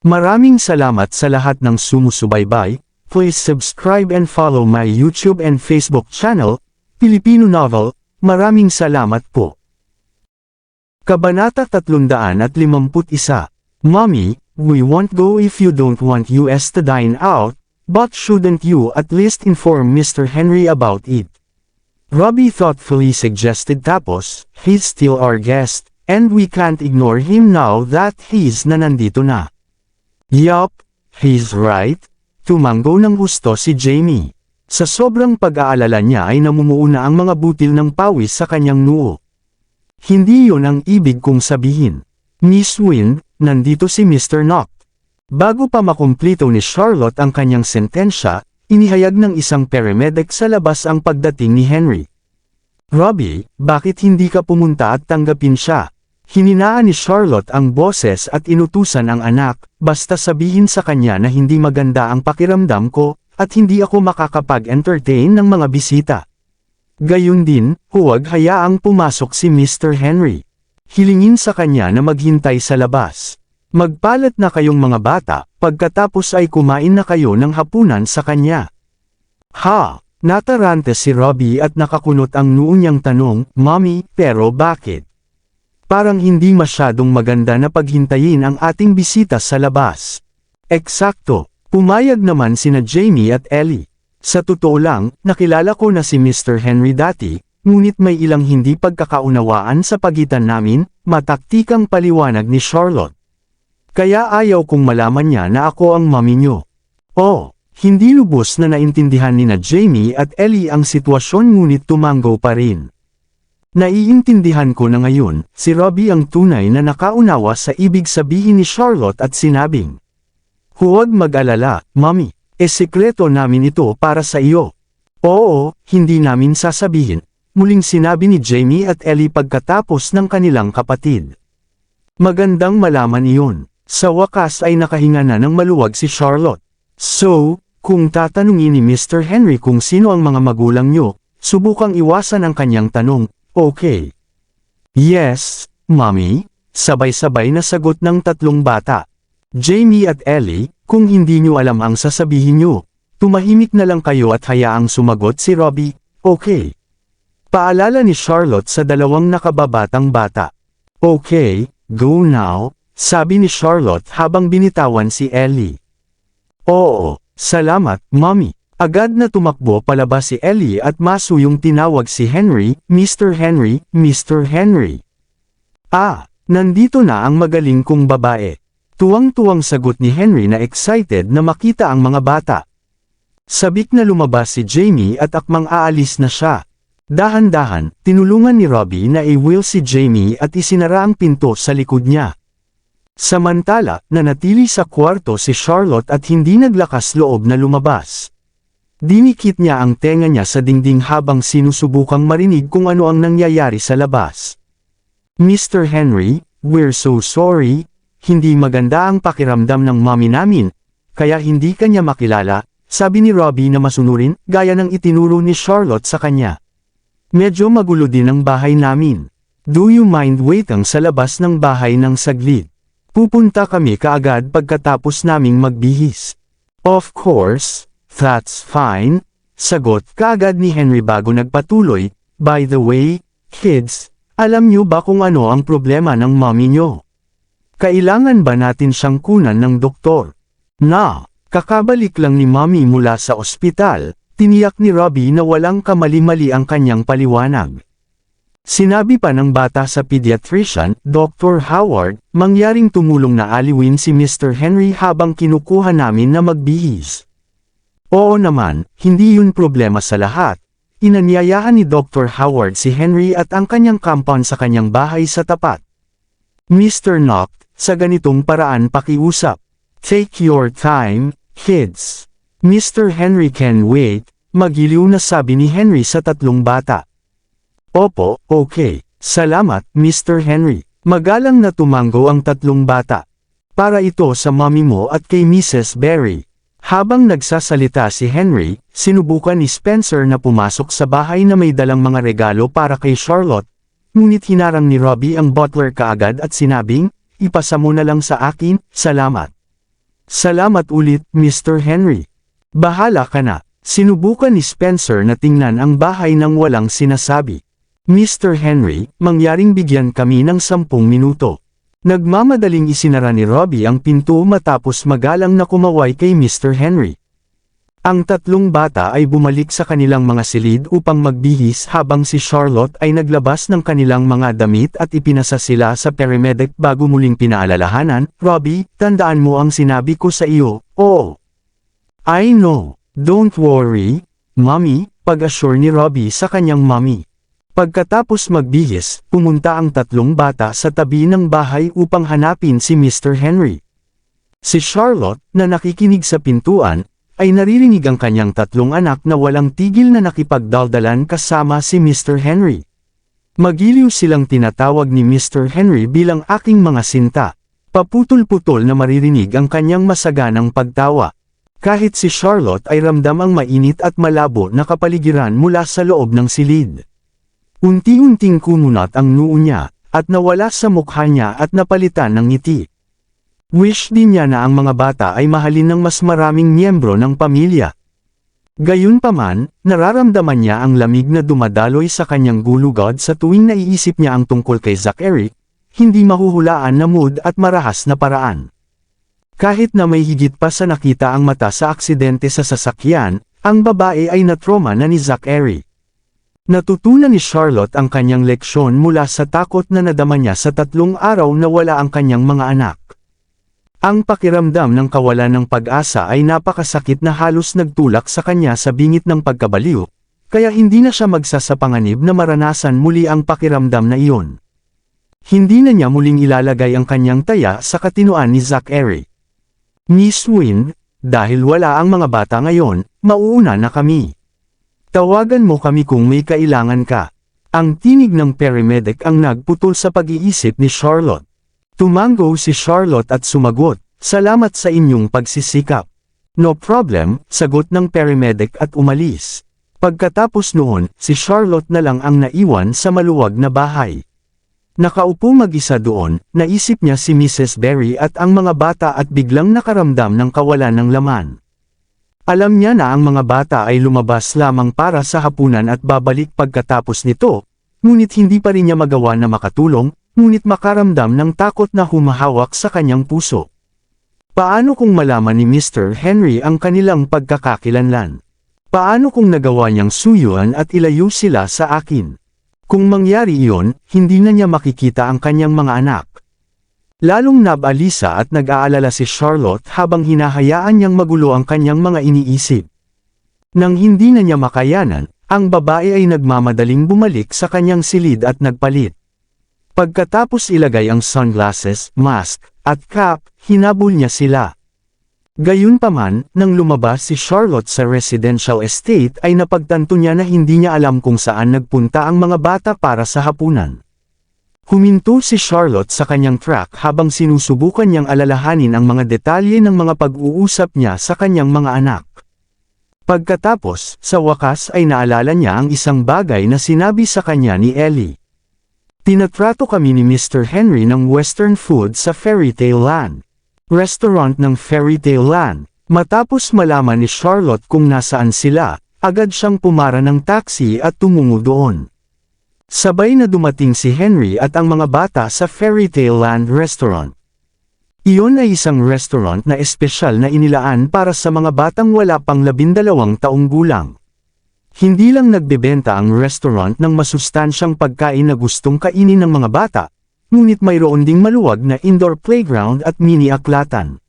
Maraming salamat sa lahat ng sumusubaybay. Please subscribe and follow my YouTube and Facebook channel, Filipino Novel. Maraming salamat po. Kabanata 351. Mommy, we won't go if you don't want us to dine out, but shouldn't you at least inform Mr. Henry about it? Robbie thoughtfully suggested, tapos, he's still our guest, and we can't ignore him now that he's na nandito na. Yup, he's right. Tumango ng gusto si Jamie. Sa sobrang pag-aalala niya ay namumuuna ang mga butil ng pawis sa kanyang noo. Hindi yon ang ibig kong sabihin. Miss Wind, nandito si Mr. Knock. Bago pa makumplito ni Charlotte ang kanyang sentensya, inihayag ng isang paramedic sa labas ang pagdating ni Henry. Robbie, bakit hindi ka pumunta at tanggapin siya? Hininaan ni Charlotte ang boses at inutusan ang anak, basta sabihin sa kanya na hindi maganda ang pakiramdam ko, at hindi ako makakapag-entertain ng mga bisita. Gayun din, huwag hayaang pumasok si Mr. Henry. Hilingin sa kanya na maghintay sa labas. Magpalat na kayong mga bata, pagkatapos ay kumain na kayo ng hapunan sa kanya. Ha! Natarante si Robbie at nakakunot ang noo niyang tanong, Mommy, pero bakit? Parang hindi masyadong maganda na paghintayin ang ating bisita sa labas. Eksakto, pumayag naman sina Jamie at Ellie. Sa totoo lang, nakilala ko na si Mr. Henry dati, ngunit may ilang hindi pagkakaunawaan sa pagitan namin, mataktikang paliwanag ni Charlotte. Kaya ayaw kong malaman niya na ako ang mami niyo. Oh, hindi lubos na naintindihan ni na Jamie at Ellie ang sitwasyon ngunit tumango pa rin. Naiintindihan ko na ngayon, si Robbie ang tunay na nakaunawa sa ibig sabihin ni Charlotte at sinabing, huwag mag-alala, Mommy, sekreto namin ito para sa iyo. Oo, hindi namin sasabihin, muling sinabi ni Jamie at Ellie pagkatapos ng kanilang kapatid. Magandang malaman iyon. Sa wakas ay nakahinga na ng maluwag si Charlotte. So, kung tatanungin ni Mr. Henry kung sino ang mga magulang niyo, subukang iwasan ang kanyang tanong, okay. Yes, Mommy, sabay-sabay na sagot ng tatlong bata. Jamie at Ellie, kung hindi niyo alam ang sasabihin niyo, tumahimik na lang kayo at hayaang sumagot si Robbie, okay. Paalala ni Charlotte sa dalawang nakababatang bata. Okay, go now, sabi ni Charlotte habang binitawan si Ellie. Oo, salamat, Mommy. Agad na tumakbo palabas si Ellie at masuyong tinawag si Henry, Mr. Henry, Mr. Henry. Ah, nandito na ang magaling kong babae. Tuwang-tuwang sagot ni Henry na excited na makita ang mga bata. Sabik na lumabas si Jamie at akmang aalis na siya. Dahan-dahan, tinulungan ni Robbie na i-wheel si Jamie at isinara ang pinto sa likod niya. Samantala, nanatili sa kwarto si Charlotte at hindi naglakas loob na lumabas. Dinikit niya ang tenga niya sa dingding habang sinusubukang marinig kung ano ang nangyayari sa labas. Mr. Henry, we're so sorry, hindi maganda ang pakiramdam ng mommy namin, kaya hindi kanya makilala, sabi ni Robbie na masunurin, gaya ng itinuro ni Charlotte sa kanya. Medyo magulo din ang bahay namin. Do you mind waiting sa labas ng bahay ng saglit? Pupunta kami kaagad pagkatapos naming magbihis. Of course, that's fine, sagot kaagad ni Henry bago nagpatuloy. By the way, kids, alam niyo ba kung ano ang problema ng mommy niyo? Kailangan ba natin siyang kunan ng doktor? Na, kakabalik lang ni mommy mula sa ospital, tiniyak ni Robbie na walang kamali-mali ang kanyang paliwanag. Sinabi pa ng bata sa pediatrician, Dr. Howard, mangyaring tumulong na aliwin si Mr. Henry habang kinukuha namin na magbihis. Oo naman, hindi yun problema sa lahat. Inanyayahan ni Dr. Howard si Henry at ang kanyang compound sa kanyang bahay sa tapat. Mr. Knock, sa ganitong paraan pakiusap. Take your time, kids. Mr. Henry can wait, magiliw na sabi ni Henry sa tatlong bata. Opo, okay. Salamat, Mr. Henry. Magalang na tumango ang tatlong bata. Para ito sa mommy mo at kay Mrs. Berry. Habang nagsasalita si Henry, sinubukan ni Spencer na pumasok sa bahay na may dalang mga regalo para kay Charlotte, ngunit hinarang ni Robbie ang butler kaagad at sinabing, ipasa mo na lang sa akin, salamat. Salamat ulit, Mr. Henry. Bahala ka na. Sinubukan ni Spencer na tingnan ang bahay nang walang sinasabi. Mr. Henry, mangyaring bigyan kami ng 10 minuto. Nagmamadaling isinara ni Robbie ang pinto matapos magalang na kumaway kay Mr. Henry. Ang tatlong bata ay bumalik sa kanilang mga silid upang magbihis habang si Charlotte ay naglabas ng kanilang mga damit at ipinasa sila sa paramedic bago muling pinaalalahanan, Robbie, tandaan mo ang sinabi ko sa iyo, oo. I know. Don't worry, Mommy, pag-assure ni Robbie sa kanyang mommy. Pagkatapos magbihis, pumunta ang tatlong bata sa tabi ng bahay upang hanapin si Mr. Henry. Si Charlotte, na nakikinig sa pintuan, ay naririnig ang kanyang tatlong anak na walang tigil na nakipagdaldalan kasama si Mr. Henry. Magiliw silang tinatawag ni Mr. Henry bilang aking mga sinta. Paputol-putol na maririnig ang kanyang masaganang pagtawa. Kahit si Charlotte ay ramdam ang mainit at malabo na kapaligiran mula sa loob ng silid. Unti-unting kumunat ang noo niya, at nawala sa mukha niya at napalitan ng ngiti. Wish din niya na ang mga bata ay mahalin ng mas maraming miyembro ng pamilya. Gayunpaman, nararamdaman niya ang lamig na dumadaloy sa kanyang gulugod sa tuwing naiisip niya ang tungkol kay Zachary, hindi mahuhulaan na mood at marahas na paraan. Kahit na may higit pa sa nakita ang mata sa aksidente sa sasakyan, ang babae ay natroma na ni Zachary. Natutunan ni Charlotte ang kanyang leksyon mula sa takot na nadama niya sa 3 araw na wala ang kanyang mga anak. Ang pakiramdam ng kawalan ng pag-asa ay napakasakit na halos nagtulak sa kanya sa bingit ng pagkabaliw, kaya hindi na siya magsasapanganib na maranasan muli ang pakiramdam na iyon. Hindi na niya muling ilalagay ang kanyang taya sa katinoan ni Zachary. Miss Wynne, dahil wala ang mga bata ngayon, mauuna na kami. Tawagan mo kami kung may kailangan ka. Ang tinig ng paramedic ang nagputol sa pag-iisip ni Charlotte. Tumango si Charlotte at sumagot, salamat sa inyong pagsisikap. No problem, sagot ng paramedic at umalis. Pagkatapos noon, si Charlotte na lang ang naiwan sa maluwag na bahay. Nakaupo mag-isa doon, naisip niya si Mrs. Berry at ang mga bata at biglang nakaramdam ng kawalan ng laman. Alam niya na ang mga bata ay lumabas lamang para sa hapunan at babalik pagkatapos nito, ngunit hindi pa rin niya magawa na makatulong, ngunit makaramdam ng takot na humahawak sa kanyang puso. Paano kung malaman ni Mr. Henry ang kanilang pagkakakilanlan? Paano kung nagawa niyang suyuan at ilayo sila sa akin? Kung mangyari iyon, hindi na niya makikita ang kanyang mga anak. Lalong nabalisa at nag-aalala si Charlotte habang hinahayaan niyang magulo ang kanyang mga iniisip. Nang hindi na niya makayanan, ang babae ay nagmamadaling bumalik sa kanyang silid at nagpalit. Pagkatapos ilagay ang sunglasses, mask, at cap, hinabol niya sila. Gayunpaman, nang lumabas si Charlotte sa residential estate ay napagtanto niya na hindi niya alam kung saan nagpunta ang mga bata para sa hapunan. Huminto si Charlotte sa kanyang truck habang sinusubukan niyang alalahanin ang mga detalye ng mga pag-uusap niya sa kanyang mga anak. Pagkatapos, sa wakas ay naalala niya ang isang bagay na sinabi sa kanya ni Ellie. Tinatrato kami ni Mr. Henry ng Western food sa Fairytale Land. Restaurant ng Fairytale Land. Matapos malaman ni Charlotte kung nasaan sila, agad siyang pumara ng taxi at tumungo doon. Sabay na dumating si Henry at ang mga bata sa Fairytale Land Restaurant. Iyon ay isang restaurant na espesyal na inilaan para sa mga batang wala pang 12 taong gulang. Hindi lang nagbebenta ang restaurant ng masustansyang pagkain na gustong kainin ng mga bata, ngunit mayroon ding maluwag na indoor playground at mini-aklatan.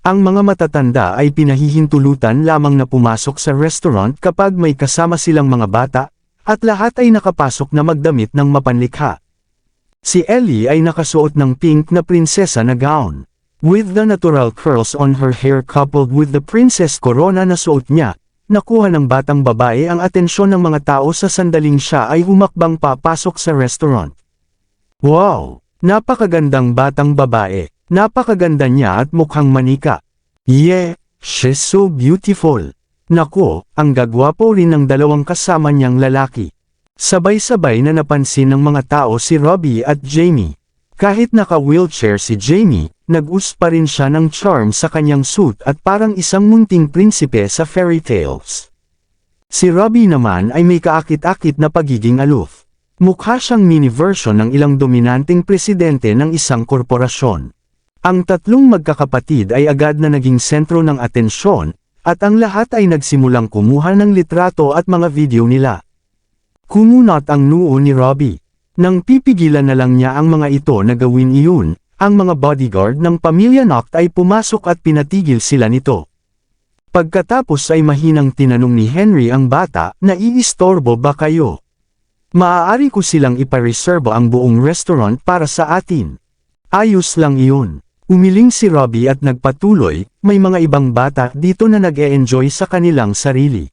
Ang mga matatanda ay pinahihintulutan lamang na pumasok sa restaurant kapag may kasama silang mga bata, at lahat ay nakapasok na magdamit ng mapanlikha. Si Ellie ay nakasuot ng pink na prinsesa na gown. With the natural curls on her hair coupled with the princess corona na suot niya, nakuha ng batang babae ang atensyon ng mga tao sa sandaling siya ay humakbang papasok sa restaurant. Wow! Napakagandang batang babae. Napakaganda niya at mukhang manika. Yeah, she's so beautiful. Nako, ang gagwapo rin ng dalawang kasama niyang lalaki. Sabay-sabay na napansin ng mga tao si Robbie at Jamie. Kahit naka-wheelchair si Jamie, nag-us pa rin siya ng charm sa kanyang suit at parang isang munting prinsipe sa fairy tales. Si Robbie naman ay may kaakit-akit na pagiging aloof. Mukha siyang mini version ng ilang dominanteng presidente ng isang korporasyon. Ang tatlong magkakapatid ay agad na naging sentro ng atensyon, at ang lahat ay nagsimulang kumuha ng litrato at mga video nila. Kumunot ang noo ni Robbie. Nang pipigilan na lang niya ang mga ito na gawin iyon, ang mga bodyguard ng pamilya Noct ay pumasok at pinatigil sila nito. Pagkatapos ay mahinang tinanong ni Henry ang bata, "Naiistorbo ba kayo? Maaari ko silang ipareserba ang buong restaurant para sa atin." "Ayos lang iyon." Umiling si Robbie at nagpatuloy, "May mga ibang bata dito na nag-e-enjoy sa kanilang sarili.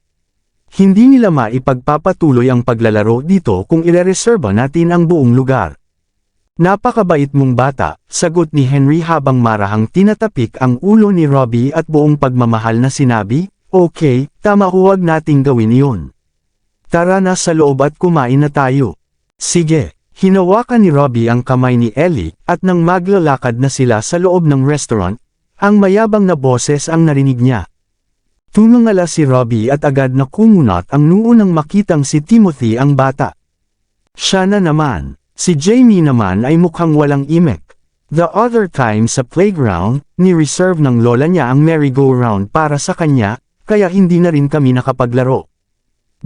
Hindi nila maipagpapatuloy ang paglalaro dito kung irereserba natin ang buong lugar." "Napakabait mong bata," sagot ni Henry habang marahang tinatapik ang ulo ni Robbie at buong pagmamahal na sinabi, "Okay, tama, huwag nating gawin iyon. Tara na sa loob at kumain na tayo." "Sige." Hinawakan ni Robbie ang kamay ni Ellie, at nang maglalakad na sila sa loob ng restaurant, ang mayabang na boses ang narinig niya. Tumangala si Robbie at agad na kumunot ang noo nang makitang si Timothy ang bata. Siya na naman. Si Jamie naman ay mukhang walang imek. The other time sa playground, ni-reserve ng lola niya ang merry-go-round para sa kanya, kaya hindi na rin kami nakapaglaro.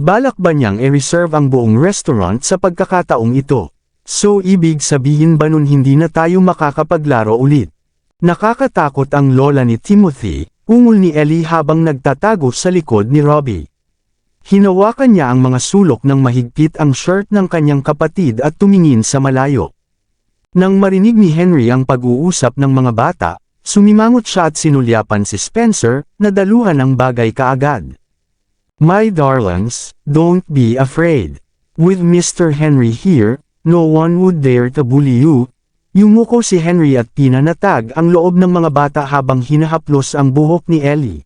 Balak ba niyang i-reserve ang buong restaurant sa pagkakataong ito? So ibig sabihin ba nun hindi na tayo makakapaglaro ulit? Nakakatakot ang lola ni Timothy, ungol ni Ellie habang nagtatago sa likod ni Robbie. Hinawakan niya ang mga sulok ng mahigpit ang shirt ng kanyang kapatid at tumingin sa malayo. Nang marinig ni Henry ang pag-uusap ng mga bata, sumimangot siya at sinulyapan si Spencer, na daluhan ang bagay kaagad. "My darlings, don't be afraid. With Mr. Henry here, no one would dare to bully you." Yumuko si Henry at pinanatag ang loob ng mga bata habang hinahaplos ang buhok ni Ellie.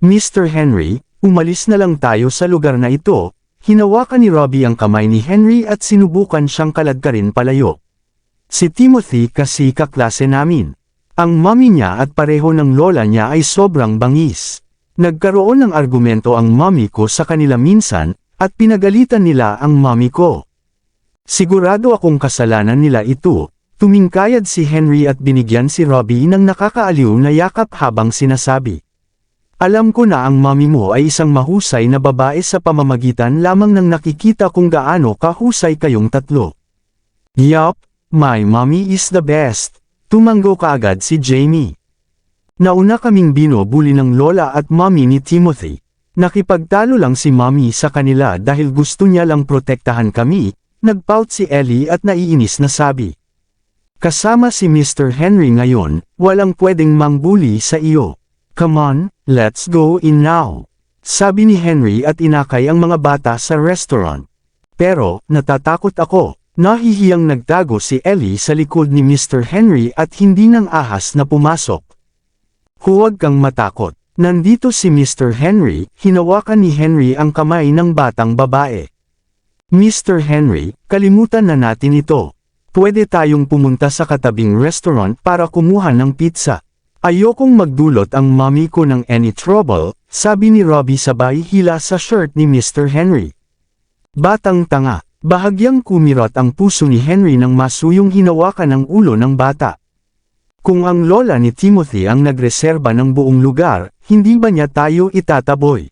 "Mr. Henry, umalis na lang tayo sa lugar na ito." Hinawakan ni Robbie ang kamay ni Henry at sinubukan siyang kaladkarin palayo. "Si Timothy kasi kaklase namin. Ang mommy niya at pareho ng lola niya ay sobrang bangis. Nagkaroon ng argumento ang mommy ko sa kanila minsan, at pinagalitan nila ang mommy ko. Sigurado akong kasalanan nila ito." Tumingkayad si Henry at binigyan si Robbie ng nakakaaliw na yakap habang sinasabi, "Alam ko na ang mommy mo ay isang mahusay na babae sa pamamagitan lamang ng nakikita kung gaano kahusay kayong tatlo." "Yup, my mommy is the best." Tumango kaagad si Jamie. "Nauna kaming binubuli ng lola at mommy ni Timothy. Nakipagtalo lang si mommy sa kanila dahil gusto niya lang protektahan kami." Nagpout si Ellie at naiinis na sabi, "Kasama si Mr. Henry ngayon, walang pwedeng mangbuli sa iyo. Come on, let's go in now." Sabi ni Henry at inakay ang mga bata sa restaurant. "Pero, natatakot ako." Nahihiyang nagtago si Ellie sa likod ni Mr. Henry at hindi nang ahas na pumasok. "Huwag kang matakot. Nandito si Mr. Henry." Hinawakan ni Henry ang kamay ng batang babae. "Mr. Henry, kalimutan na natin ito. Pwede tayong pumunta sa katabing restaurant para kumuha ng pizza. Ayokong magdulot ang mommy ko ng any trouble," sabi ni Robbie sabay hila sa shirt ni Mr. Henry. "Batang tanga." Bahagyang kumirot ang puso ni Henry nang masuyong hinawakan ang ulo ng bata. Kung ang lola ni Timothy ang nagreserba ng buong lugar, hindi ba niya tayo itataboy?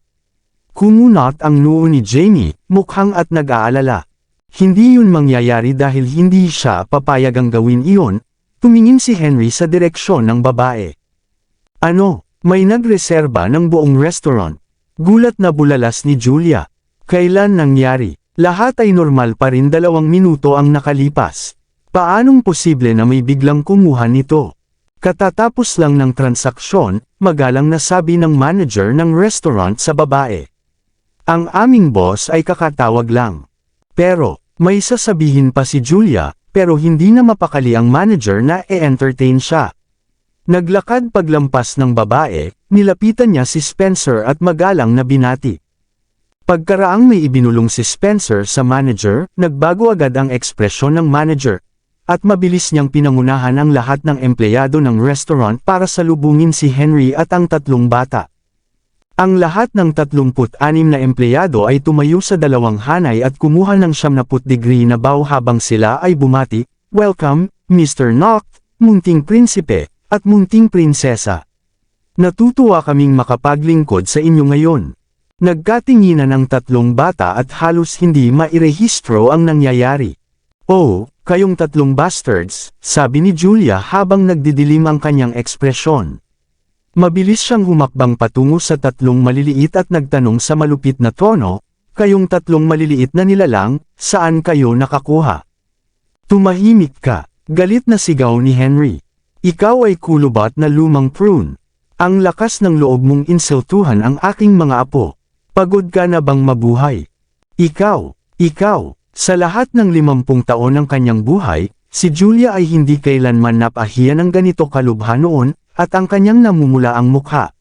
Kumunot ang noo ni Jamie, mukhang at nag-aalala. Hindi yun mangyayari dahil hindi siya papayagang gawin iyon. Tumingin si Henry sa direksyon ng babae. "Ano, may nagreserba ng buong restaurant?" Gulat na bulalas ni Julia. "Kailan nangyari?" Lahat ay normal pa rin, 2 minuto ang nakalipas. Paanong posible na may biglang kumuha nito? Katatapos lang ng transaksyon, magalang na sabi ng manager ng restaurant sa babae. "Ang aming boss ay kakatawag lang." Pero, may sasabihin pa si Julia, pero hindi na mapakali ang manager na e-entertain siya. Naglakad paglampas ng babae, nilapitan niya si Spencer at magalang na binati. Pagkaraang may ibinulong si Spencer sa manager, nagbago agad ang ekspresyon ng manager. at mabilis niyang pinangunahan ang lahat ng empleyado ng restaurant para salubungin si Henry at ang tatlong bata. Ang lahat ng 36 na empleyado ay tumayo sa dalawang hanay at kumuha ng 70 degree na bow habang sila ay bumati, "Welcome, Mr. Noct, munting prinsipe, at munting prinsesa. Natutuwa kaming makapaglingkod sa inyo ngayon." Nagkatinginan ang tatlong bata at halos hindi mairehistro ang nangyayari. "Oh, kayong tatlong bastards," sabi ni Julia habang nagdidilim ang kanyang ekspresyon. Mabilis siyang humakbang patungo sa tatlong maliliit at nagtanong sa malupit na tono, "Kayong tatlong maliliit na nilalang, saan kayo nakakuha?" "Tumahimik ka," galit na sigaw ni Henry. "Ikaw ay kulubat na lumang prune. Ang lakas ng loob mong insultuhan ang aking mga apo. Pagod ka na bang mabuhay? Ikaw. Sa lahat ng 50 taon ng kanyang buhay, si Julia ay hindi kailanman napahiya ng ganito kalubha noon, at ang kanyang namumula ang mukha.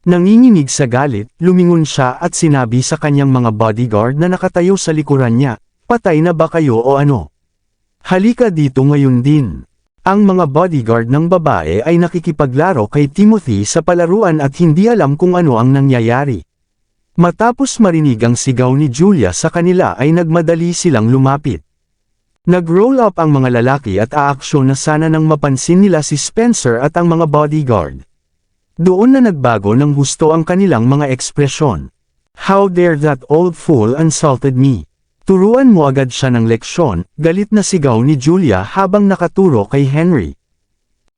Nanginginig sa galit, lumingon siya at sinabi sa kanyang mga bodyguard na nakatayo sa likuran niya, "Patay na ba kayo o ano? Halika dito ngayon din." Ang mga bodyguard ng babae ay nakikipaglaro kay Timothy sa palaruan at hindi alam kung ano ang nangyayari. Matapos marinig ang sigaw ni Julia sa kanila ay nagmadali silang lumapit. Nag-roll up ang mga lalaki at aaksyon na sana nang mapansin nila si Spencer at ang mga bodyguard. Doon na nagbago ng husto ang kanilang mga ekspresyon. "How dare that old fool insulted me? Turuan mo agad siya ng leksyon," galit na sigaw ni Julia habang nakaturo kay Henry.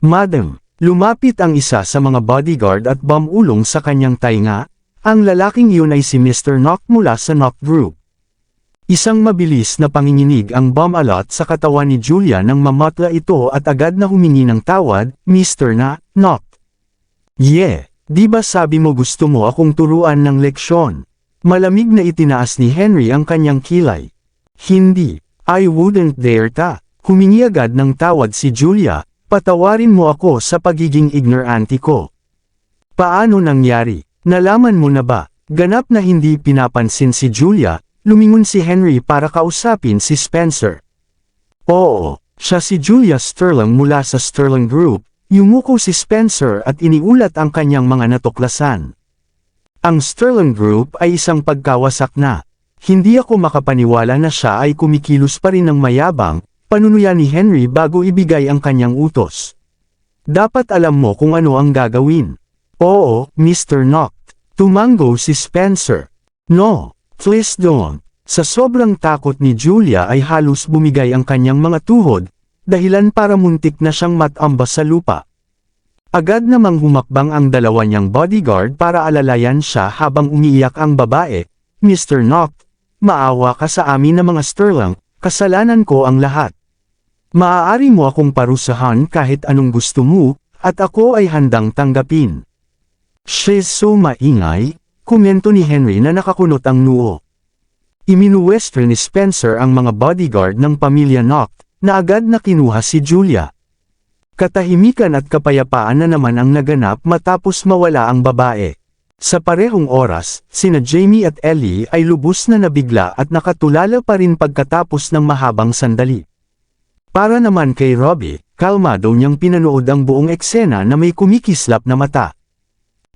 "Madam," lumapit ang isa sa mga bodyguard at bumulong sa kanyang tainga, "ang lalaking iyon ay si Mr. Noct mula sa Noct Group." Isang mabilis na panginginig ang bumalot sa katawan ni Julia nang mamatla ito at agad na humingi ng tawad, "Mr. Noct. Di ba sabi mo gusto mo akong turuan ng leksyon?" Malamig na itinaas ni Henry ang kanyang kilay. "Hindi, I wouldn't dare ta." Humingi agad ng tawad si Julia, "Patawarin mo ako sa pagiging ignorante ko." "Paano nangyari? Nalaman mo na ba?" Ganap na hindi pinapansin si Julia, lumingon si Henry para kausapin si Spencer. "Oo, siya si Julia Sterling mula sa Sterling Group," yumuko si Spencer at iniulat ang kanyang mga natuklasan. "Ang Sterling Group ay isang pagkawasak na. Hindi ako makapaniwala na siya ay kumikilos pa rin ng mayabang," panunuya ni Henry bago ibigay ang kanyang utos. "Dapat alam mo kung ano ang gagawin." "Oo, Mr. Noct." Tumango si Spencer. "No, please don't." Sa sobrang takot ni Julia ay halos bumigay ang kanyang mga tuhod, dahilan para muntik na siyang matambas sa lupa. Agad namang humakbang ang dalawa niyang bodyguard para alalayan siya habang umiiyak ang babae, "Mr. Noct, maawa ka sa amin na mga Sterling, kasalanan ko ang lahat. Maaari mo akong parusahan kahit anong gusto mo, at ako ay handang tanggapin." "She's so maingay," komento ni Henry na nakakunot ang noo. Iminuwestro ni Spencer ang mga bodyguard ng pamilya Noct, na agad na kinuha si Julia. Katahimikan at kapayapaan na naman ang naganap matapos mawala ang babae. Sa parehong oras, sina Jamie at Ellie ay lubos na nabigla at nakatulala pa rin pagkatapos ng mahabang sandali. Para naman kay Robbie, kalmado niyang pinanood ang buong eksena na may kumikislap na mata.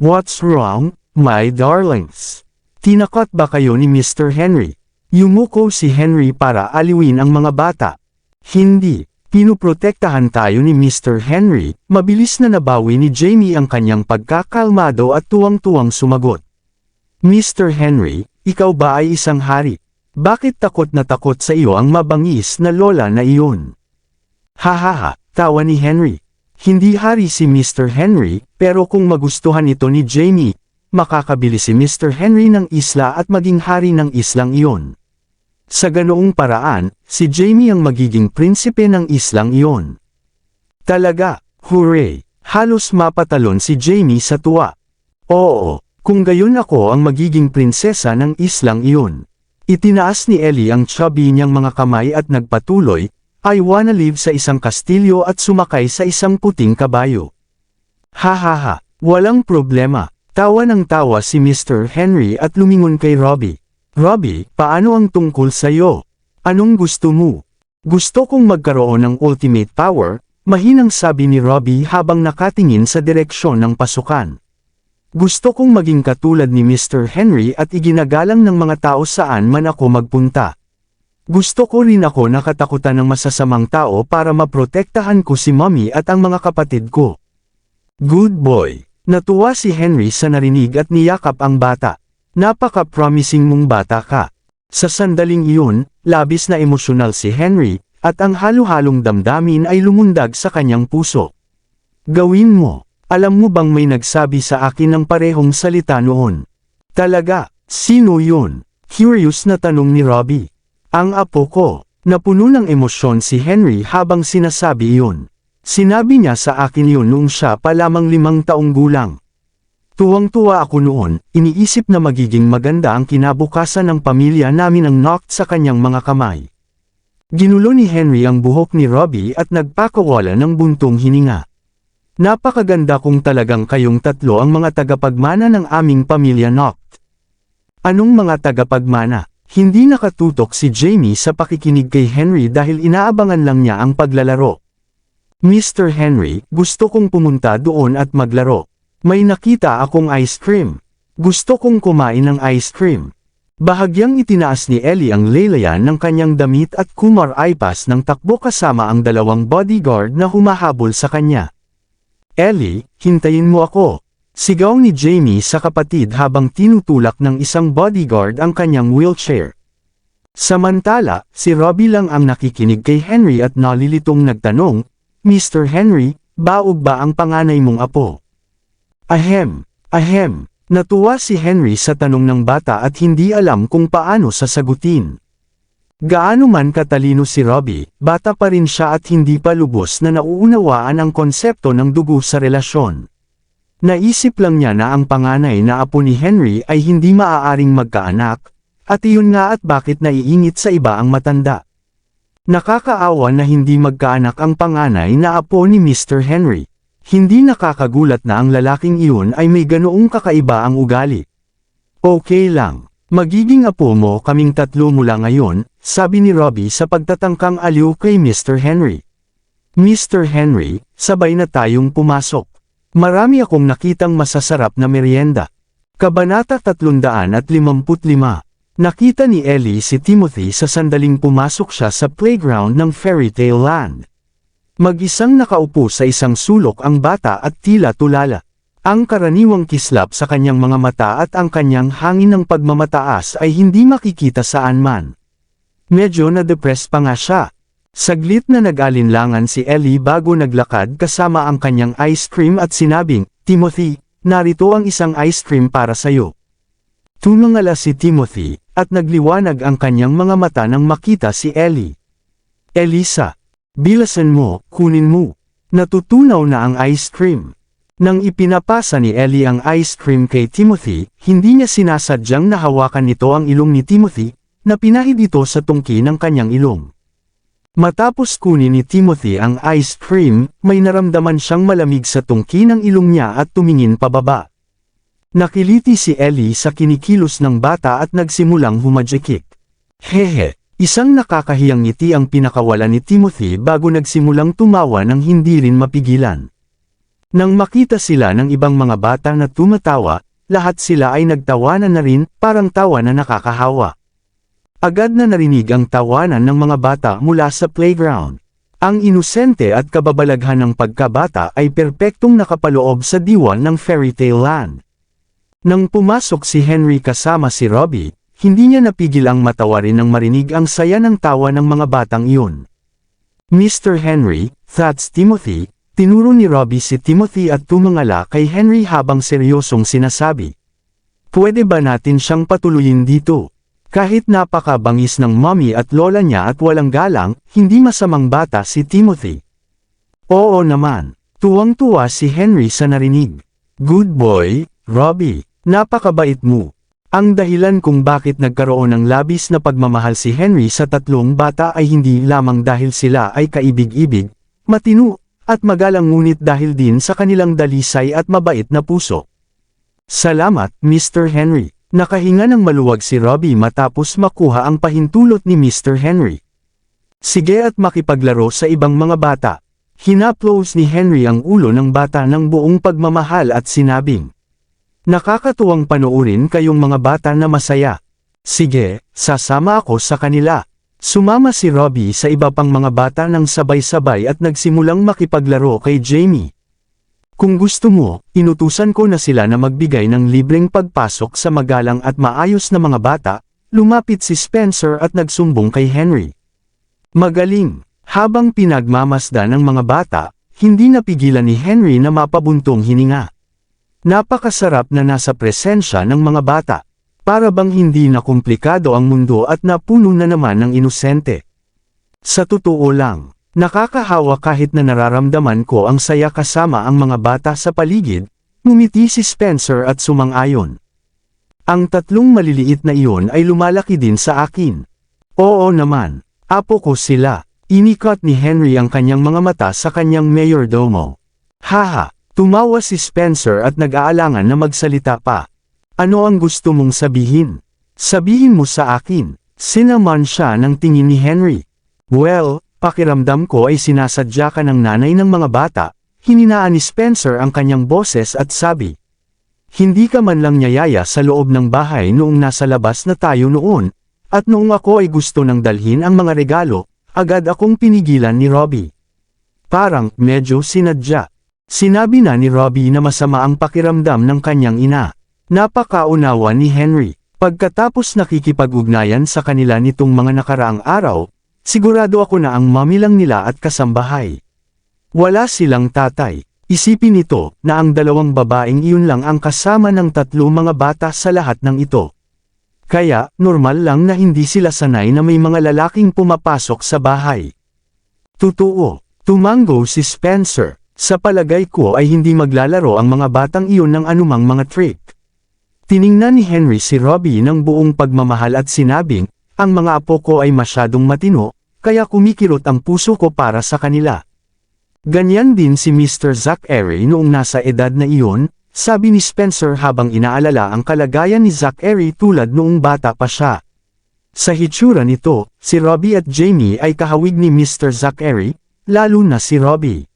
"What's wrong, my darlings? Tinakot ba kayo ni Mr. Henry?" Yumuko si Henry para aliwin ang mga bata. "Hindi. Pinuprotektahan tayo ni Mr. Henry." Mabilis na nabawi ni Jamie ang kanyang pagkakalmado at tuwang-tuwang sumagot. "Mr. Henry, ikaw ba ay isang hari? Bakit takot na takot sa iyo ang mabangis na lola na iyon?" "Hahaha," tawa ni Henry. "Hindi hari si Mr. Henry, pero kung magustuhan ito ni Jamie, makakabili si Mr. Henry ng isla at maging hari ng islang iyon. Sa ganoong paraan, si Jamie ang magiging prinsipe ng islang iyon." "Talaga, hooray!" Halos mapatalon si Jamie sa tuwa. "Oo, kung gayon ako ang magiging prinsesa ng islang iyon." Itinaas ni Ellie ang chubby niyang mga kamay at nagpatuloy, "I wanna live sa isang kastilyo at sumakay sa isang puting kabayo." "Hahaha, walang problema." Tawa ng tawa si Mr. Henry at lumingon kay Robbie. "Robbie, paano ang tungkol sa'yo? Anong gusto mo?" Gusto kong magkaroon ng ultimate power, mahinang sabi ni Robbie habang nakatingin sa direksyon ng pasukan. Gusto kong maging katulad ni Mr. Henry at iginagalang ng mga tao saan man ako magpunta. Gusto ko rin ako nakatakutan ng masasamang tao para maprotektahan ko si Mommy at ang mga kapatid ko. Good boy. Natuwa si Henry sa narinig at niyakap ang bata. Napaka-promising mong bata ka. Sa sandaling iyon, labis na emosyonal si Henry, at ang halo-halong damdamin ay lumundag sa kanyang puso. Gawin mo. Alam mo bang may nagsabi sa akin ng parehong salita noon? Talaga, sino yun? Curious na tanong ni Robbie. Ang apo ko. Napuno ng emosyon si Henry habang sinasabi iyon. Sinabi niya sa akin yun noong siya pa lamang 5 taong gulang. Tuwang-tuwa ako noon, iniisip na magiging maganda ang kinabukasan ng pamilya namin ang knocked sa kanyang mga kamay. Ginulo ni Henry ang buhok ni Robbie at nagpakawala ng buntong hininga. Napakaganda kung talagang kayong tatlo ang mga tagapagmana ng aming pamilya knocked. Anong mga tagapagmana? Hindi nakatutok si Jamie sa pakikinig kay Henry dahil inaabangan lang niya ang paglalaro. Mr. Henry, gusto kong pumunta doon at maglaro. May nakita akong ice cream. Gusto kong kumain ng ice cream. Bahagyang itinaas ni Ellie ang laylayan ng kanyang damit at kumar-aypas ng takbo kasama ang 2 bodyguard na humahabol sa kanya. Ellie, hintayin mo ako. Sigaw ni Jamie sa kapatid habang tinutulak ng isang bodyguard ang kanyang wheelchair. Samantala, si Robbie lang ang nakikinig kay Henry at nalilitong nagtanong, Mr. Henry, baog ba ang panganay mong apo? Ahem. Natuwa si Henry sa tanong ng bata at hindi alam kung paano sasagutin. Gaano man katalino si Robbie, bata pa rin siya at hindi pa lubos na nauunawaan ang konsepto ng dugo sa relasyon. Naisip lang niya na ang panganay na apo ni Henry ay hindi maaaring magkaanak, at iyon nga at bakit naiingit sa iba ang matanda. Nakakaawa na hindi magkaanak ang panganay na apo ni Mr. Henry. Hindi nakakagulat na ang lalaking iyon ay may ganoong kakaiba ang ugali. Okay lang. Magiging apo mo kaming tatlo mula ngayon, sabi ni Robbie sa pagtatangkang aliw kay Mr. Henry. Mr. Henry, sabay na tayong pumasok. Marami akong nakitang masasarap na merienda. Kabanata 355. Nakita ni Ellie si Timothy sa sandaling pumasok siya sa playground ng Fairy Tale Land. Mag-isang nakaupo sa isang sulok ang bata at tila tulala. Ang karaniwang kislap sa kanyang mga mata at ang kanyang hangin ng pagmamataas ay hindi makikita saan man. Medyo na-depress pa nga siya. Saglit na nag-alinlangan si Ellie bago naglakad kasama ang kanyang ice cream at sinabing, Timothy, narito ang isang ice cream para sayo. Tumangala si Timothy, at nagliwanag ang kanyang mga mata nang makita si Ellie. Elisa, bilasan mo, kunin mo. Natutunaw na ang ice cream. Nang ipinapasa ni Ellie ang ice cream kay Timothy, hindi niya sinasadyang nahawakan nito ang ilong ni Timothy, na pinahid ito sa tungki ng kanyang ilong. Matapos kunin ni Timothy ang ice cream, may naramdaman siyang malamig sa tungki ng ilong niya at tumingin pababa. Nakiliti si Ellie sa kinikilos ng bata at nagsimulang humadjekik. Hehe, isang nakakahiyang ngiti ang pinakawala ni Timothy bago nagsimulang tumawa ng hindi rin mapigilan. Nang makita sila ng ibang mga bata na tumatawa, lahat sila ay nagtawanan na rin, parang tawa na nakakahawa. Agad na narinig ang tawanan ng mga bata mula sa playground. Ang inosente at kababalaghan ng pagkabata ay perpektong nakapaloob sa diwan ng Fairy Tale Land. Nang pumasok si Henry kasama si Robbie, hindi niya napigil ang matawa rin nang marinig ang saya ng tawa ng mga batang iyon. Mr. Henry, that's Timothy. Tinuro ni Robbie si Timothy at tumangala kay Henry habang seryosong sinasabi. Pwede ba natin siyang patuloyin dito? Kahit napakabangis ng mommy at lola niya at walang galang, hindi masamang bata si Timothy. Oo naman. Tuwang-tuwa si Henry sa narinig. Good boy, Robbie. Napakabait mo. Ang dahilan kung bakit nagkaroon ng labis na pagmamahal si Henry sa tatlong bata ay hindi lamang dahil sila ay kaibig-ibig, matino, at magalang ngunit dahil din sa kanilang dalisay at mabait na puso. Salamat, Mr. Henry. Nakahinga ng maluwag si Robbie matapos makuha ang pahintulot ni Mr. Henry. Sige at makipaglaro sa ibang mga bata. Hinaplos ni Henry ang ulo ng bata ng buong pagmamahal at sinabing, nakakatuwang panoorin kayong mga bata na masaya. Sige, sasama ako sa kanila. Sumama si Robbie sa iba pang mga bata ng sabay-sabay at nagsimulang makipaglaro kay Jamie. Kung gusto mo, inutusan ko na sila na magbigay ng libreng pagpasok sa magalang at maayos na mga bata. Lumapit si Spencer at nagsumbong kay Henry. Magaling. Habang pinagmamasdan ng mga bata, hindi napigilan ni Henry na mapabuntong hininga. Napakasarap na nasa presensya ng mga bata. Para bang hindi na komplikado ang mundo at napuno na naman ng inosente. Sa totoo lang, nakakahawa kahit na nararamdaman ko ang saya kasama ang mga bata sa paligid, ngumiti si Spencer at sumang-ayon. Ang tatlong maliliit na iyon ay lumalaki din sa akin. Oo naman, apo ko sila. Inikot ni Henry ang kanyang mga mata sa kanyang mayordomo. Haha, tumawa si Spencer at nag-aalangan na magsalita pa. Ano ang gusto mong sabihin? Sabihin mo sa akin. Sinaman siya ng tingin ni Henry. Well, pakiramdam ko ay sinasadya ka ng nanay ng mga bata. Hininaan ni Spencer ang kanyang boses at sabi. Hindi ka man lang niyayaya sa loob ng bahay noong nasa labas na tayo noon, at noong ako ay gusto nang dalhin ang mga regalo, agad akong pinigilan ni Robbie. Parang medyo sinadya. Sinabi na ni Robbie na masama ang pakiramdam ng kanyang ina. Napakaunawa ni Henry. Pagkatapos nakikipag-ugnayan sa kanila nitong mga nakaraang araw, sigurado ako na ang mami lang nila at kasambahay. Wala silang tatay. Isipin nito na ang dalawang babaeng iyon lang ang kasama ng tatlo mga bata sa lahat ng ito. Kaya, normal lang na hindi sila sanay na may mga lalaking pumapasok sa bahay. Totoo, tumango si Spencer. Sa palagay ko ay hindi maglalaro ang mga batang iyon ng anumang mga trick. Tiningnan ni Henry si Robbie ng buong pagmamahal at sinabing, ang mga apo ko ay masyadong matino, kaya kumikirot ang puso ko para sa kanila. Ganyan din si Mr. Zachary noong nasa edad na iyon, sabi ni Spencer habang inaalala ang kalagayan ni Zachary tulad noong bata pa siya. Sa hitsura nito, si Robbie at Jamie ay kahawig ni Mr. Zachary, lalo na si Robbie.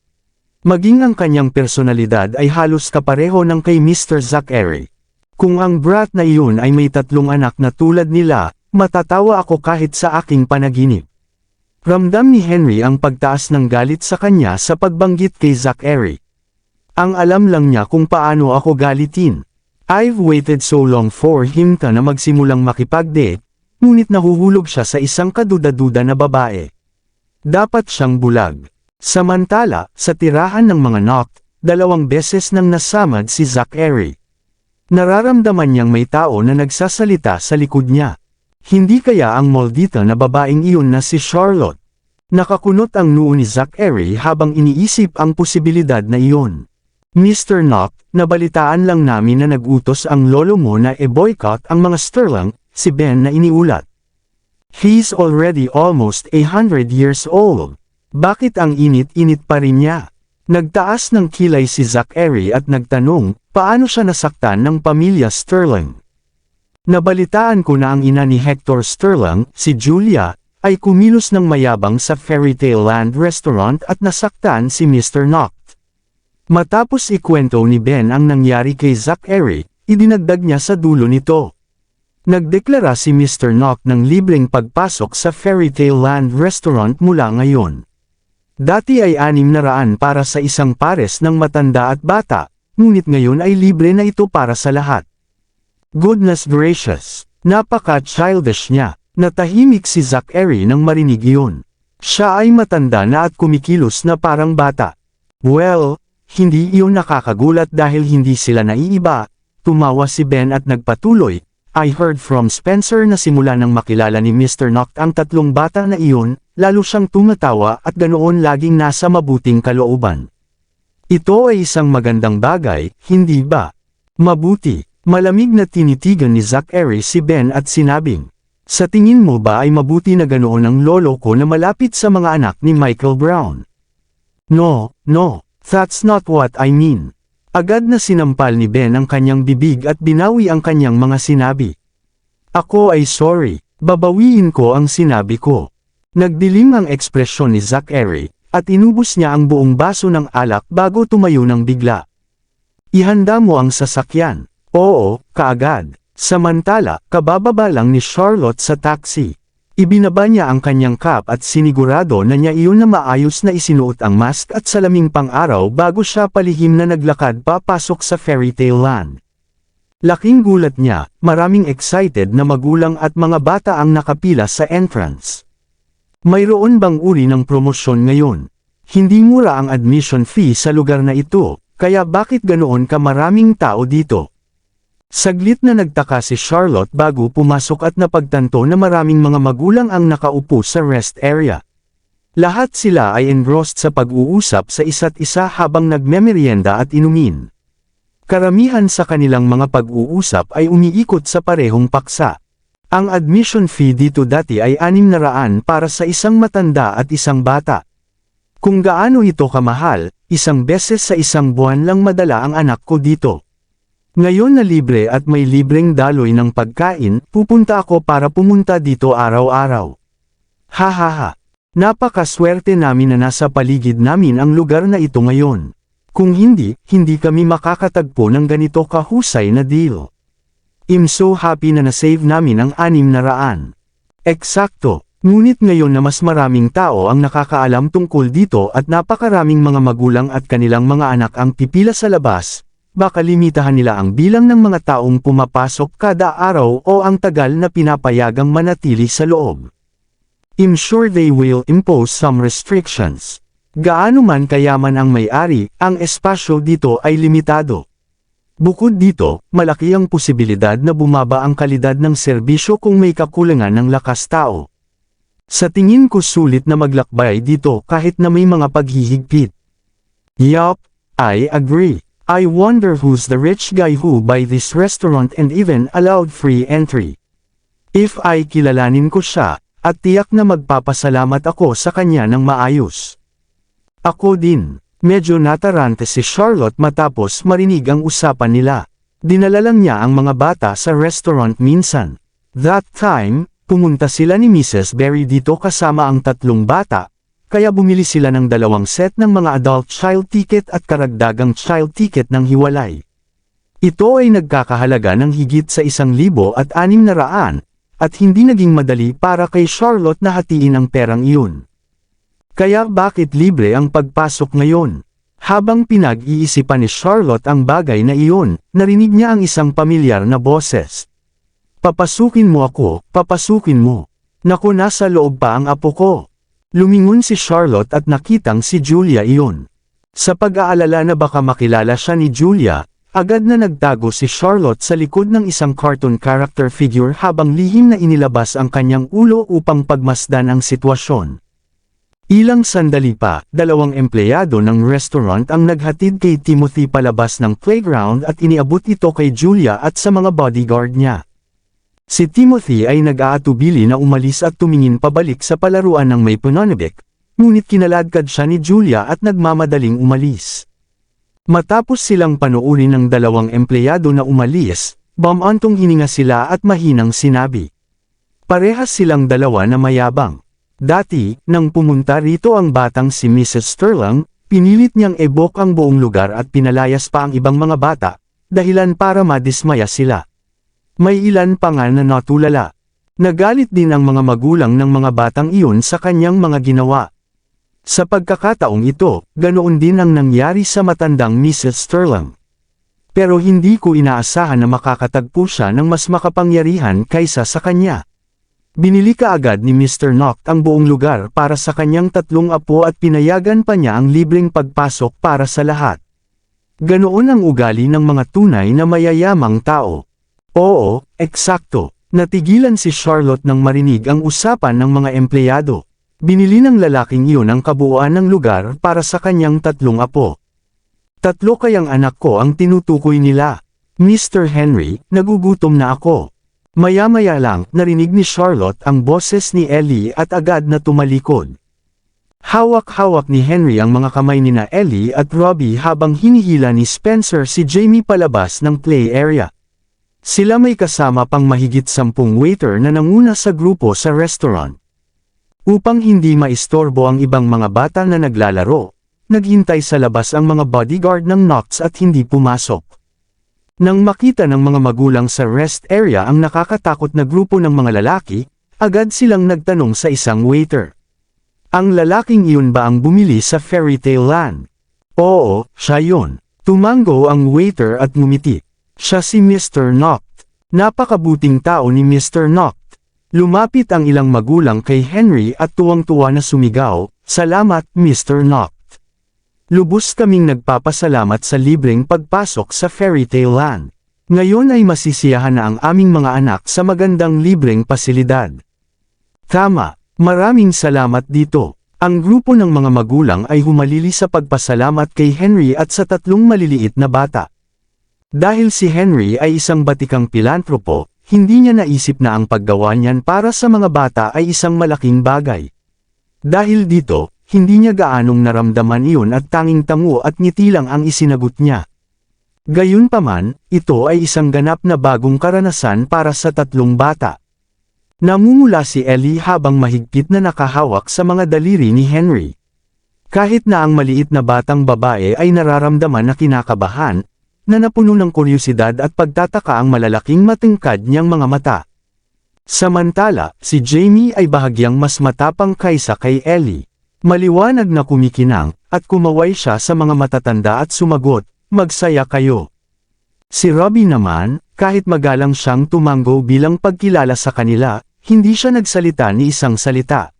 Maging ang kanyang personalidad ay halos kapareho ng kay Mr. Zachary. Kung ang brat na iyon ay may tatlong anak na tulad nila, matatawa ako kahit sa aking panaginip. Ramdam ni Henry ang pagtaas ng galit sa kanya sa pagbanggit kay Zachary. Ang alam lang niya kung paano ako galitin. I've waited so long for him na magsimulang makipag-date, ngunit nahuhulog siya sa isang kaduda-duda na babae. Dapat siyang bulag. Samantala, sa tirahan ng mga knock, 2 beses nang nasamad si Zachary. Nararamdaman niyang may tao na nagsasalita sa likod niya. Hindi kaya ang maldita na babaeng iyon na si Charlotte? Nakakunot ang noo ni Zachary habang iniisip ang posibilidad na iyon. Mr. Knock, nabalitaan lang namin na nag-utos ang lolo mo na e-boycott ang mga Sterling, si Ben na iniulat. He's already almost 100 years old. Bakit ang init-init pa rin niya? Nagtaas ng kilay si Zachary at nagtanong, paano siya nasaktan ng pamilya Sterling? Nabalitaan ko na ang ina ni Hector Sterling, si Julia, ay kumilos ng mayabang sa Fairytale Land Restaurant at nasaktan si Mr. Knock. Matapos ikwento ni Ben ang nangyari kay Zachary, idinagdag niya sa dulo nito. Nagdeklara si Mr. Knock ng libreng pagpasok sa Fairytale Land Restaurant mula ngayon. Dati ay 600 para sa isang pares ng matanda at bata, ngunit ngayon ay libre na ito para sa lahat. Goodness gracious, napaka-childish niya. Natahimik si Zachary nang marinig iyon. Siya ay matanda na at kumikilos na parang bata. Well, hindi iyon nakakagulat dahil hindi sila naiiba. Tumawa si Ben at nagpatuloy. I heard from Spencer na simula nang makilala ni Mr. Knock ang 3 bata na iyon, lalo siyang tumatawa at ganoon laging nasa mabuting kalooban. Ito ay isang magandang bagay, hindi ba? Mabuti. Malamig na tinitigan ni Zachary si Ben at sinabing, sa tingin mo ba ay mabuti na ganoon ang lolo ko na malapit sa mga anak ni Michael Brown? No, that's not what I mean. Agad na sinampal ni Ben ang kanyang bibig at binawi ang kanyang mga sinabi. Ako ay sorry, babawiin ko ang sinabi ko. Nagdilim ang ekspresyon ni Zachary, at inubos niya ang buong baso ng alak bago tumayo ng bigla. Ihanda mo ang sasakyan. Oo, kaagad. Samantala, kabababa lang ni Charlotte sa taxi. Ibinaba niya ang kanyang cap at sinigurado na niya iyon na maayos na isinuot ang mask at salaming pang-araw bago siya palihim na naglakad papasok sa fairy tale land. Laking gulat niya, maraming excited na magulang at mga bata ang nakapila sa entrance. Mayroon bang uri ng promosyon ngayon? Hindi mura ang admission fee sa lugar na ito, kaya bakit ganoon ka maraming tao dito? Saglit na nagtaka si Charlotte bago pumasok at napagtanto na maraming mga magulang ang nakaupo sa rest area. Lahat sila ay engrossed sa pag-uusap sa isa't isa habang nagmemerienda at inumin. Karamihan sa kanilang mga pag-uusap ay umiikot sa parehong paksa. Ang admission fee dito dati ay 600 para sa isang matanda at isang bata. Kung gaano ito kamahal, isang beses sa isang buwan lang madala ang anak ko dito. Ngayon na libre at may libreng daloy ng pagkain, pupunta ako para pumunta dito araw-araw. Hahaha. Napakaswerte namin na nasa paligid namin ang lugar na ito ngayon. Kung hindi, hindi kami makakatagpo ng ganito kahusay na deal. I'm so happy na na-save namin ang 600. Eksakto, ngunit ngayon na mas maraming tao ang nakakaalam tungkol dito at napakaraming mga magulang at kanilang mga anak ang pipila sa labas, baka limitahan nila ang bilang ng mga taong pumapasok kada araw o ang tagal na pinapayagang manatili sa loob. I'm sure they will impose some restrictions. Gaano man kayaman ang may-ari, ang espasyo dito ay limitado. Bukod dito, malaki ang posibilidad na bumaba ang kalidad ng serbisyo kung may kakulangan ng lakas tao. Sa tingin ko sulit na maglakbay dito kahit na may mga paghihigpit. Yup, I agree. I wonder who's the rich guy who buy this restaurant and even allowed free entry. If I kilalanin ko siya, at tiyak na magpapasalamat ako sa kanya ng maayos. Ako din. Medyo natarante si Charlotte matapos marinig ang usapan nila. Dinala lang niya ang mga bata sa restaurant minsan. That time, pumunta sila ni Mrs. Berry dito kasama ang 3 bata, kaya bumili sila ng 2 set ng mga adult child ticket at karagdagang child ticket ng hiwalay. Ito ay nagkakahalaga ng higit sa 1,600 at hindi naging madali para kay Charlotte na hatiin ang perang iyon. Kaya bakit libre ang pagpasok ngayon? Habang pinag-iisipan ni Charlotte ang bagay na iyon, narinig niya ang isang pamilyar na boses. Papasukin mo ako, papasukin mo. Naku, nasa loob pa ang apo ko. Lumingon si Charlotte at nakitang si Julia iyon. Sa pag-aalala na baka makilala siya ni Julia, agad na nagtago si Charlotte sa likod ng isang cartoon character figure habang lihim na inilabas ang kanyang ulo upang pagmasdan ang sitwasyon. Ilang sandali pa, 2 empleyado ng restaurant ang naghatid kay Timothy palabas ng playground at iniabot ito kay Julia at sa mga bodyguard niya. Si Timothy ay nag-aatubili na umalis at tumingin pabalik sa palaruan ng may pananabik, ngunit kinaladkad siya ni Julia at nagmamadaling umalis. Matapos silang panuurin ng 2 empleyado na umalis, bumantong hininga sila at mahinang sinabi. Parehas silang 2 na mayabang. Dati, nang pumunta rito ang batang si Mrs. Sterling, pinilit niyang ebok ang buong lugar at pinalayas pa ang ibang mga bata, dahilan para madismaya sila. May ilan pa nga na natulala. Nagalit din ang mga magulang ng mga batang iyon sa kanyang mga ginawa. Sa pagkakataong ito, ganoon din ang nangyari sa matandang Mrs. Sterling. Pero hindi ko inaasahan na makakatagpo siya ng mas makapangyarihan kaysa sa kanya. Binili kaagad ni Mr. Knock ang buong lugar para sa kanyang 3 apo at pinayagan pa niya ang libreng pagpasok para sa lahat. Ganoon ang ugali ng mga tunay na mayayamang tao. Oo, eksakto. Natigilan si Charlotte nang marinig ang usapan ng mga empleyado. Binili ng lalaking iyon ang kabuuan ng lugar para sa kanyang 3 apo. 3 kayang anak ko ang tinutukoy nila. Mr. Henry, nagugutom na ako. Maya-maya lang, narinig ni Charlotte ang boses ni Ellie at agad na tumalikod. Hawak-hawak ni Henry ang mga kamay nina Ellie at Robbie habang hinihila ni Spencer si Jamie palabas ng play area. Sila may kasama pang mahigit 10 waiter na nanguna sa grupo sa restaurant. Upang hindi maistorbo ang ibang mga bata na naglalaro, naghintay sa labas ang mga bodyguard ng Knox at hindi pumasok. Nang makita ng mga magulang sa rest area ang nakakatakot na grupo ng mga lalaki, agad silang nagtanong sa isang waiter. Ang lalaking iyon ba ang bumili sa Fairy Tale Land? Oo, siya yun. Tumango ang waiter at ngumiti. Siya si Mr. Knox. Napakabuting tao ni Mr. Knox. Lumapit ang ilang magulang kay Henry at tuwang-tuwa na sumigaw, "Salamat, Mr. Knox. Lubos kaming nagpapasalamat sa libreng pagpasok sa Fairy Tale Land. Ngayon ay masisiyahan na ang aming mga anak sa magandang libreng pasilidad." Tama, maraming salamat dito. Ang grupo ng mga magulang ay humalili sa pagpasalamat kay Henry at sa tatlong maliliit na bata. Dahil si Henry ay isang batikang pilantropo, hindi niya naisip na ang paggawa niyan para sa mga bata ay isang malaking bagay. Dahil dito, hindi niya gaanong naramdaman iyon at tanging tango at ngiti lang ang isinagot niya. Gayunpaman, ito ay isang ganap na bagong karanasan para sa tatlong bata. Namumula si Ellie habang mahigpit na nakahawak sa mga daliri ni Henry. Kahit na ang maliit na batang babae ay nararamdaman na kinakabahan, na napuno ng kuryosidad at pagtataka ang malalaking matingkad niyang mga mata. Samantala, si Jamie ay bahagyang mas matapang kaysa kay Ellie. Maliwanag na kumikinang, at kumaway siya sa mga matatanda at sumagot, "Magsaya kayo." Si Robbie naman, kahit magalang siyang tumango bilang pagkilala sa kanila, hindi siya nagsalita ni isang salita.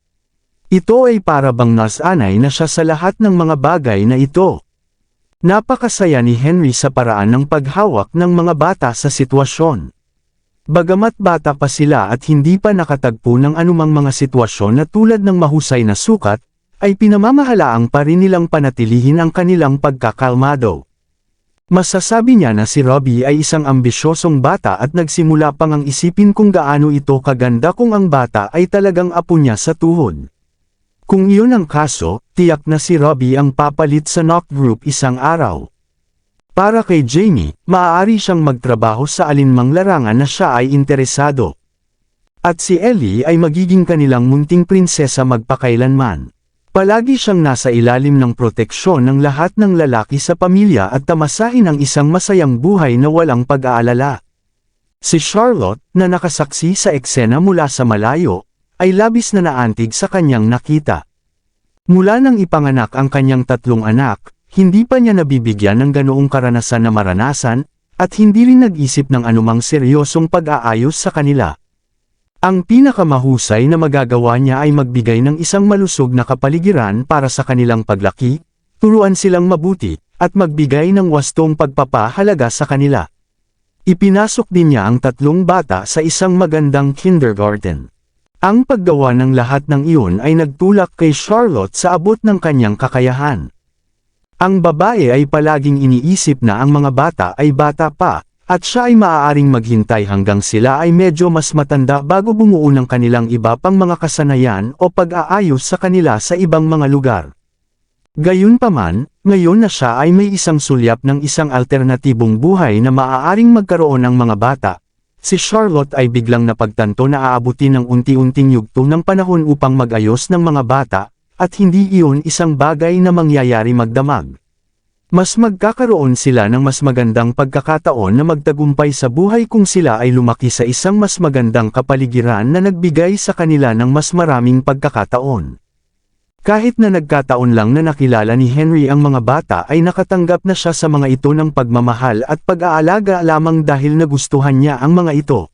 Ito ay para bang nasanay na siya sa lahat ng mga bagay na ito. Napakasaya ni Henry sa paraan ng paghawak ng mga bata sa sitwasyon. Bagamat bata pa sila at hindi pa nakatagpo ng anumang mga sitwasyon na tulad ng mahusay na sukat, ay pinamamahalaang pa rin nilang panatilihin ang kanilang pagkakalmado. Masasabi niya na si Robbie ay isang ambisyosong bata at nagsimula pang ang isipin kung gaano ito kaganda kung ang bata ay talagang apo niya sa tuhod. Kung iyon ang kaso, tiyak na si Robbie ang papalit sa Knox Group isang araw. Para kay Jamie, maaari siyang magtrabaho sa alinmang larangan na siya ay interesado. At si Ellie ay magiging kanilang munting prinsesa magpakailanman. Palagi siyang nasa ilalim ng proteksyon ng lahat ng lalaki sa pamilya at tamasahin ang isang masayang buhay na walang pag-aalala. Si Charlotte, na nakasaksi sa eksena mula sa malayo, ay labis na naantig sa kanyang nakita. Mula nang ipanganak ang kanyang tatlong anak, hindi pa niya nabibigyan ng ganoong karanasan na maranasan, at hindi rin nag-isip ng anumang seryosong pag-aayos sa kanila. Ang pinakamahusay na magagawa niya ay magbigay ng isang malusog na kapaligiran para sa kanilang paglaki, turuan silang mabuti, at magbigay ng wastong pagpapahalaga sa kanila. Ipinasok din niya ang tatlong bata sa isang magandang kindergarten. Ang paggawa ng lahat ng iyon ay nagtulak kay Charlotte sa abot ng kanyang kakayahan. Ang babae ay palaging iniisip na ang mga bata ay bata pa, at siya ay maaaring maghintay hanggang sila ay medyo mas matanda bago bumuo ng kanilang iba pang mga kasanayan o pag-aayos sa kanila sa ibang mga lugar. Gayunpaman, ngayon na siya ay may isang sulyap ng isang alternatibong buhay na maaaring magkaroon ng mga bata, si Charlotte ay biglang napagtanto na aabutin ng unti-unting yugto ng panahon upang mag-ayos ng mga bata, at hindi iyon isang bagay na mangyayari magdamag. Mas magkakaroon sila ng mas magandang pagkakataon na magtagumpay sa buhay kung sila ay lumaki sa isang mas magandang kapaligiran na nagbigay sa kanila ng mas maraming pagkakataon. Kahit na nagkataon lang na nakilala ni Henry ang mga bata ay nakatanggap na siya sa mga ito ng pagmamahal at pag-aalaga lamang dahil nagustuhan niya ang mga ito.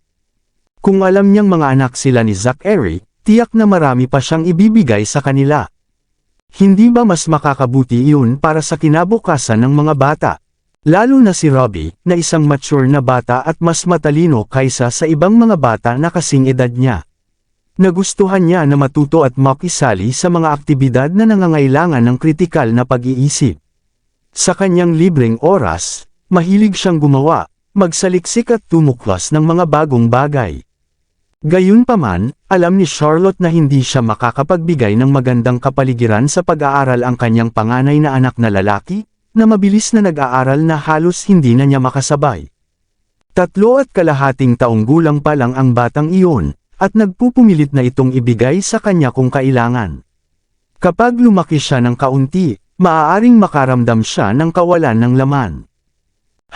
Kung alam niyang mga anak sila ni Zachary, tiyak na marami pa siyang ibibigay sa kanila. Hindi ba mas makakabuti iyon para sa kinabukasan ng mga bata? Lalo na si Robbie, na isang mature na bata at mas matalino kaysa sa ibang mga bata na kasing edad niya. Nagustuhan niya na matuto at makisali sa mga aktibidad na nangangailangan ng kritikal na pag-iisip. Sa kanyang libreng oras, mahilig siyang gumawa, magsaliksik at tumuklas ng mga bagong bagay. Gayunpaman, alam ni Charlotte na hindi siya makakapagbigay ng magandang kapaligiran sa pag-aaral ang kanyang panganay na anak na lalaki, na mabilis na nag-aaral na halos hindi na niya makasabay. 3.5 taong gulang pa lang ang batang iyon, at nagpupumilit na itong ibigay sa kanya kung kailangan. Kapag lumaki siya ng kaunti, maaaring makaramdam siya ng kawalan ng laman.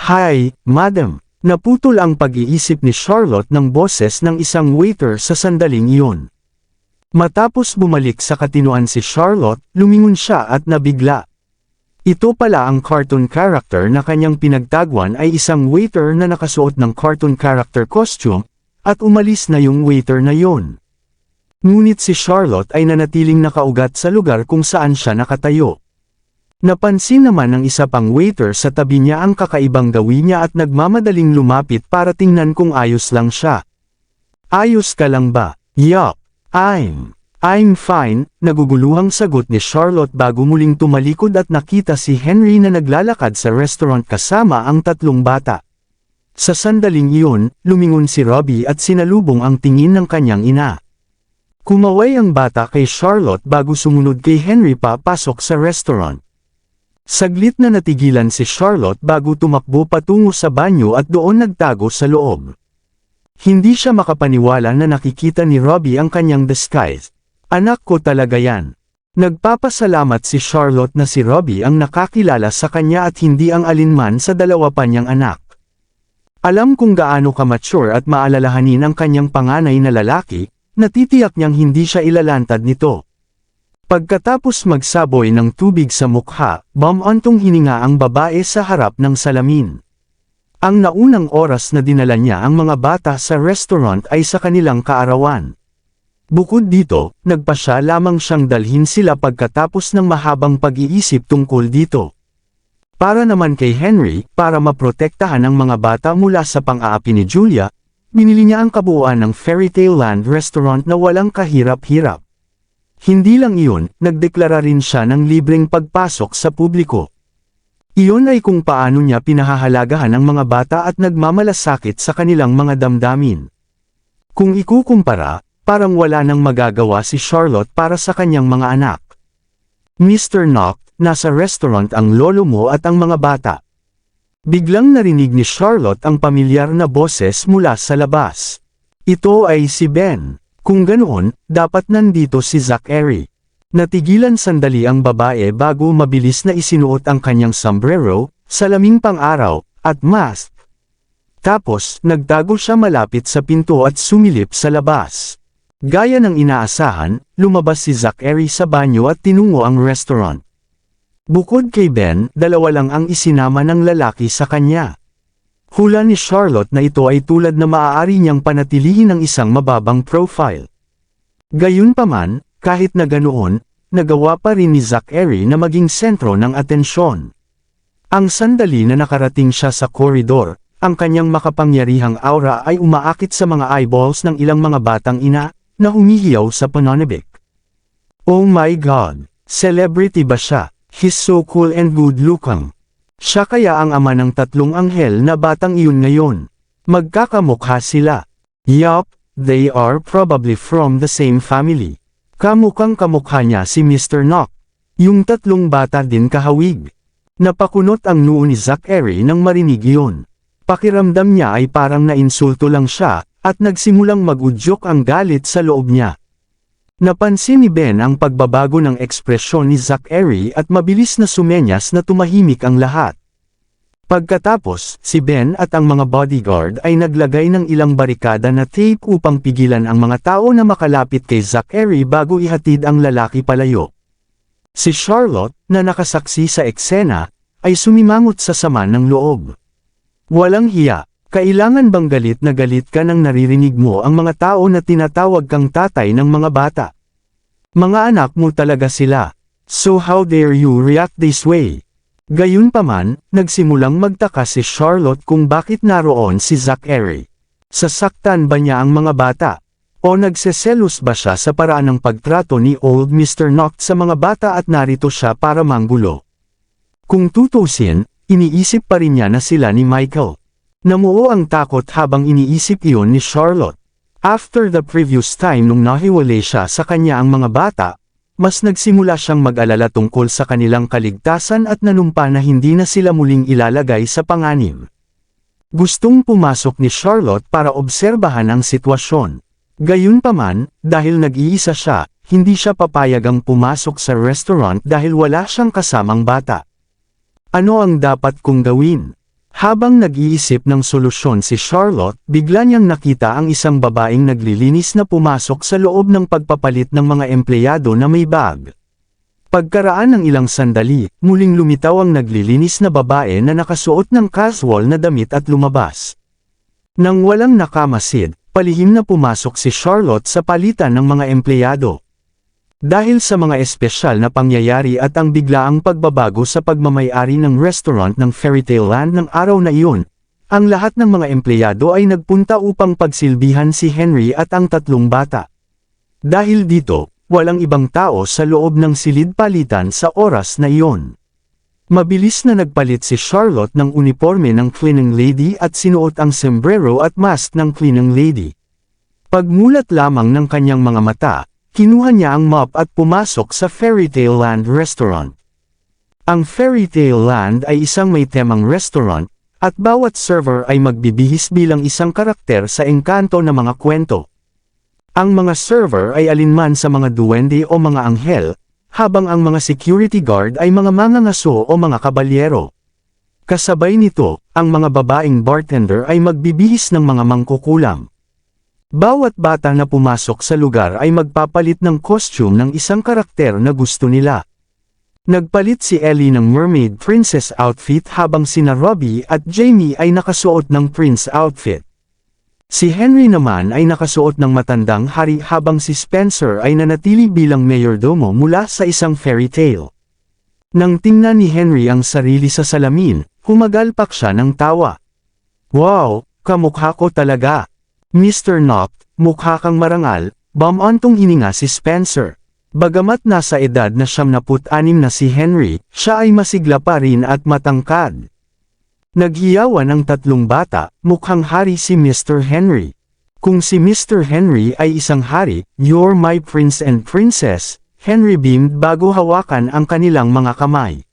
"Hi, madam." Naputol ang pag-iisip ni Charlotte ng boses ng isang waiter sa sandaling iyon. Matapos bumalik sa katinuan si Charlotte, lumingon siya at nabigla. Ito pala ang cartoon character na kanyang pinagtagwan ay isang waiter na nakasuot ng cartoon character costume, at umalis na yung waiter na yon. Ngunit si Charlotte ay nanatiling nakaugat sa lugar kung saan siya nakatayo. Napansin naman ng isa pang waiter sa tabi niya ang kakaibang gawin niya at nagmamadaling lumapit para tingnan kung ayos lang siya. "Ayos ka lang ba?" "Yup, I'm fine," naguguluhang sagot ni Charlotte bago muling tumalikod at nakita si Henry na naglalakad sa restaurant kasama ang tatlong bata. Sa sandaling iyon, lumingon si Robbie at sinalubong ang tingin ng kanyang ina. Kumaway ang bata kay Charlotte bago sumunod kay Henry papasok sa restaurant. Saglit na natigilan si Charlotte bago tumakbo patungo sa banyo at doon nagtago sa loob. Hindi siya makapaniwala na nakikita ni Robbie ang kanyang disguise. "Anak ko talaga yan." Nagpapasalamat si Charlotte na si Robbie ang nakakilala sa kanya at hindi ang alinman sa dalawa pa niyang anak. Alam kung gaano ka-mature at maalalahanin ang kanyang panganay na lalaki, natitiyak niyang hindi siya ilalantad nito. Pagkatapos magsaboy ng tubig sa mukha, bumantong hininga ang babae sa harap ng salamin. Ang naunang oras na dinala niya ang mga bata sa restaurant ay sa kanilang kaarawan. Bukod dito, nagpa siya lamang siyang dalhin sila pagkatapos ng mahabang pag-iisip tungkol dito. Para naman kay Henry, para maprotektahan ang mga bata mula sa pang-aapi ni Julia, binili niya ang kabuuan ng Fairy Tale Land Restaurant na walang kahirap-hirap. Hindi lang iyon, nagdeklara rin siya ng libreng pagpasok sa publiko. Iyon ay kung paano niya pinahahalagahan ang mga bata at nagmamalasakit sa kanilang mga damdamin. Kung ikukumpara, parang wala nang magagawa si Charlotte para sa kanyang mga anak. "Mr. Knock, nasa restaurant ang lolo mo at ang mga bata." Biglang narinig ni Charlotte ang pamilyar na boses mula sa labas. Ito ay si Ben. Kung ganoon, dapat nandito si Zachary. Natigilan sandali ang babae bago mabilis na isinuot ang kanyang sombrero, salaming pang-araw, at mask. Tapos, nagtago siya malapit sa pinto at sumilip sa labas. Gaya ng inaasahan, lumabas si Zachary sa banyo at tinungo ang restaurant. Bukod kay Ben, dalawa lang ang isinama ng lalaki sa kanya. Hula ni Charlotte na ito ay tulad na maaari niyang panatilihin ng isang mababang profile. Gayunpaman, kahit na ganoon, nagawa pa rin ni Zachary na maging sentro ng atensyon. Ang sandali na nakarating siya sa koridor, ang kanyang makapangyarihang aura ay umaakit sa mga eyeballs ng ilang mga batang ina, na humihiyaw sa pananabik. Oh my God! Celebrity ba siya? He's so cool and good looking. Siya kaya ang ama ng tatlong anghel na batang iyon ngayon. Magkakamukha sila. Yup, they are probably from the same family. Kamukhang kamukha niya si Mr. Knock. Yung tatlong bata din kahawig. Napakunot ang noo ni Zachary nang marinig iyon. Pakiramdam niya ay parang nainsulto lang siya, at nagsimulang mag-udyok ang galit sa loob niya. Napansin ni Ben ang pagbabago ng ekspresyon ni Zachary at mabilis na sumenyas na tumahimik ang lahat. Pagkatapos, si Ben at ang mga bodyguard ay naglagay ng ilang barikada na tape upang pigilan ang mga tao na makalapit kay Zachary bago ihatid ang lalaki palayo. Si Charlotte, na nakasaksi sa eksena, ay sumimangot sa sama ng loob. Walang hiya, kailangan bang galit na galit ka nang naririnig mo ang mga tao na tinatawag kang tatay ng mga bata? Mga anak mo talaga sila. So how dare you react this way? Gayunpaman, nagsimulang magtaka si Charlotte kung bakit naroon si Zachary. Sasaktan ba niya ang mga bata? O nagseselos ba siya sa paraan ng pagtrato ni Old Mr. Knock sa mga bata at narito siya para manggulo? Kung tutusin, iniisip pa rin niya na sila ni Michael. Namuo ang takot habang iniisip iyon ni Charlotte. After the previous time nung nahiwalay siya sa kanya ang mga bata, mas nagsimula siyang mag-alala tungkol sa kanilang kaligtasan at nanumpa na hindi na sila muling ilalagay sa panganib. Gustong pumasok ni Charlotte para obserbahan ang sitwasyon. Gayunpaman, dahil nag-iisa siya, hindi siya papayagang pumasok sa restaurant dahil wala siyang kasamang bata. Ano ang dapat kong gawin? Habang nag-iisip ng solusyon si Charlotte, bigla niyang nakita ang isang babaeng naglilinis na pumasok sa loob ng pagpapalit ng mga empleyado na may bag. Pagkaraan ng ilang sandali, muling lumitaw ang naglilinis na babae na nakasuot ng casual na damit at lumabas. Nang walang nakamasid, palihim na pumasok si Charlotte sa palitan ng mga empleyado. Dahil sa mga espesyal na pangyayari at ang biglaang pagbabago sa pagmamay-ari ng restaurant ng Fairytale Land ng araw na iyon, ang lahat ng mga empleyado ay nagpunta upang pagsilbihan si Henry at ang tatlong bata. Dahil dito, walang ibang tao sa loob ng silid palitan sa oras na iyon. Mabilis na nagpalit si Charlotte ng uniforme ng cleaning lady at sinuot ang sombrero at mask ng cleaning lady. Pagmulat lamang ng kanyang mga mata, kinuha niya ang mop at pumasok sa Fairytale Land Restaurant. Ang Fairytale Land ay isang may temang restaurant, at bawat server ay magbibihis bilang isang karakter sa engkanto ng mga kwento. Ang mga server ay alinman sa mga duwende o mga anghel, habang ang mga security guard ay mga mangangaso o mga kabalyero. Kasabay nito, ang mga babaeng bartender ay magbibihis ng mga mangkukulam. Bawat bata na pumasok sa lugar ay magpapalit ng costume ng isang karakter na gusto nila. Nagpalit si Ellie ng mermaid princess outfit habang sina Robbie at Jamie ay nakasuot ng prince outfit. Si Henry naman ay nakasuot ng matandang hari habang si Spencer ay nanatili bilang mayordomo mula sa isang fairy tale. Nang tingnan ni Henry ang sarili sa salamin, humagalpak siya ng tawa. "Wow, kamukha ko talaga. Mr. Noct, mukha kang marangal," bumantong hininga si Spencer. Bagamat nasa edad na 76 na si Henry, siya ay masigla pa rin at matangkad. Naghiyawan ang tatlong bata, mukhang hari si Mr. Henry. Kung si Mr. Henry ay isang hari, "You're my prince and princess," Henry beamed bago hawakan ang kanilang mga kamay.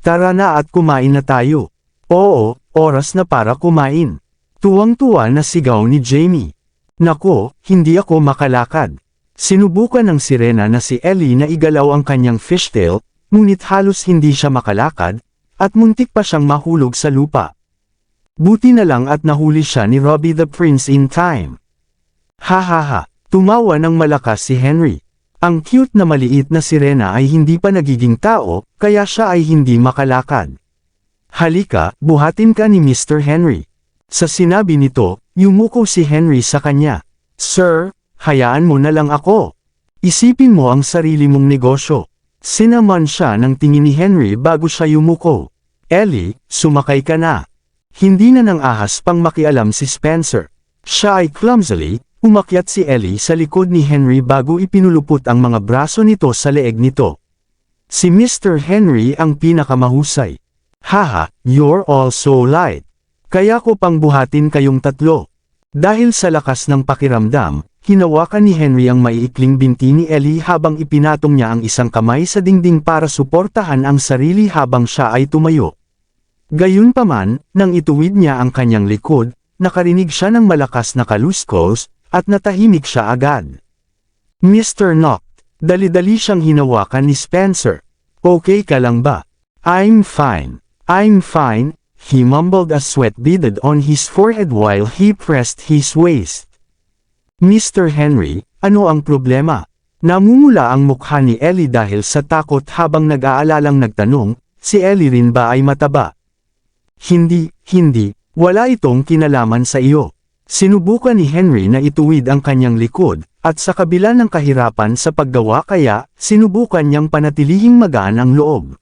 "Tara na at kumain na tayo." "Oo, oras na para kumain." Tuwang-tuwa na sigaw ni Jamie. "Nako, hindi ako makalakad." Sinubukan ng sirena na si Ellie na igalaw ang kanyang fishtail, ngunit halos hindi siya makalakad, at muntik pa siyang mahulog sa lupa. Buti na lang at nahuli siya ni Robbie the Prince in time. "Ha, tumawa ng malakas si Henry. Ang cute na maliit na sirena ay hindi pa nagiging tao, kaya siya ay hindi makalakad. "Halika, buhatin ka ni Mr. Henry." Sa sinabi nito, yumuko si Henry sa kanya. "Sir, hayaan mo na lang ako. Isipin mo ang sarili mong negosyo." Sinaman siya ng tingin ni Henry bago siya yumuko. "Ellie, sumakay ka na." Hindi na nang ahas pang makialam si Spencer. Siya ay clumsily, umakyat si Ellie sa likod ni Henry bago ipinulupot ang mga braso nito sa leeg nito. Si Mr. Henry ang pinakamahusay. "Haha, you're all so light. Kaya ko pang buhatin kayong tatlo." Dahil sa lakas ng pakiramdam, hinawakan ni Henry ang maiikling binti ni Ellie habang ipinatong niya ang isang kamay sa dingding para suportahan ang sarili habang siya ay tumayo. Gayunpaman, nang ituwid niya ang kanyang likod, nakarinig siya ng malakas na kaluskos, at natahimik siya agad. "Mr. Noct," dali-dali siyang hinawakan ni Spencer. "Okay ka lang ba?" I'm fine, he mumbled as sweat beaded on his forehead while he pressed his waist. "Mr. Henry, ano ang problema?" Namumula ang mukha ni Ellie dahil sa takot habang nag-aalalang nagtanong, "Si Ellie rin ba ay mataba?" Hindi, wala itong kinalaman sa iyo." Sinubukan ni Henry na ituwid ang kanyang likod, at sa kabila ng kahirapan sa paggawa kaya, sinubukan niyang panatilihing magaan ang loob.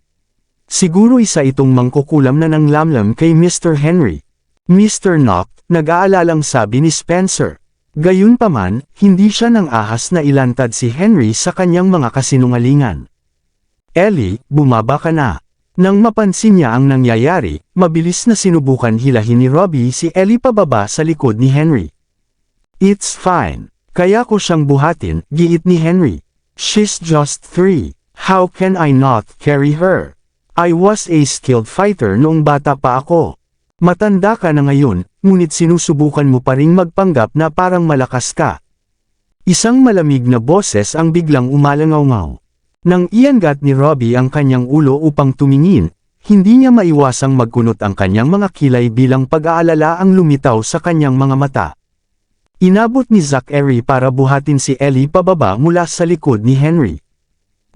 Siguro isa itong mangkukulam na nanglamlam kay Mr. Henry. "Mr. Noct," nag-aalalang sabi ni Spencer. Gayunpaman, hindi siya nang ahas na ilantad si Henry sa kanyang mga kasinungalingan. "Ellie, bumaba ka na." Nang mapansin niya ang nangyayari, mabilis na sinubukan hilahin ni Robbie si Ellie pababa sa likod ni Henry. "It's fine. Kaya ko siyang buhatin," giit ni Henry. "She's just 3. How can I not carry her? I was a skilled fighter noong bata pa ako. Matanda ka na ngayon, ngunit sinusubukan mo pa ring magpanggap na parang malakas ka. Isang malamig na boses ang biglang umalangaw-ngaw. Nang iangat ni Robbie ang kanyang ulo upang tumingin, hindi niya maiwasang magkunot ang kanyang mga kilay bilang pag-aalala ang lumitaw sa kanyang mga mata. Inabot ni Zachary para buhatin si Ellie pababa mula sa likod ni Henry.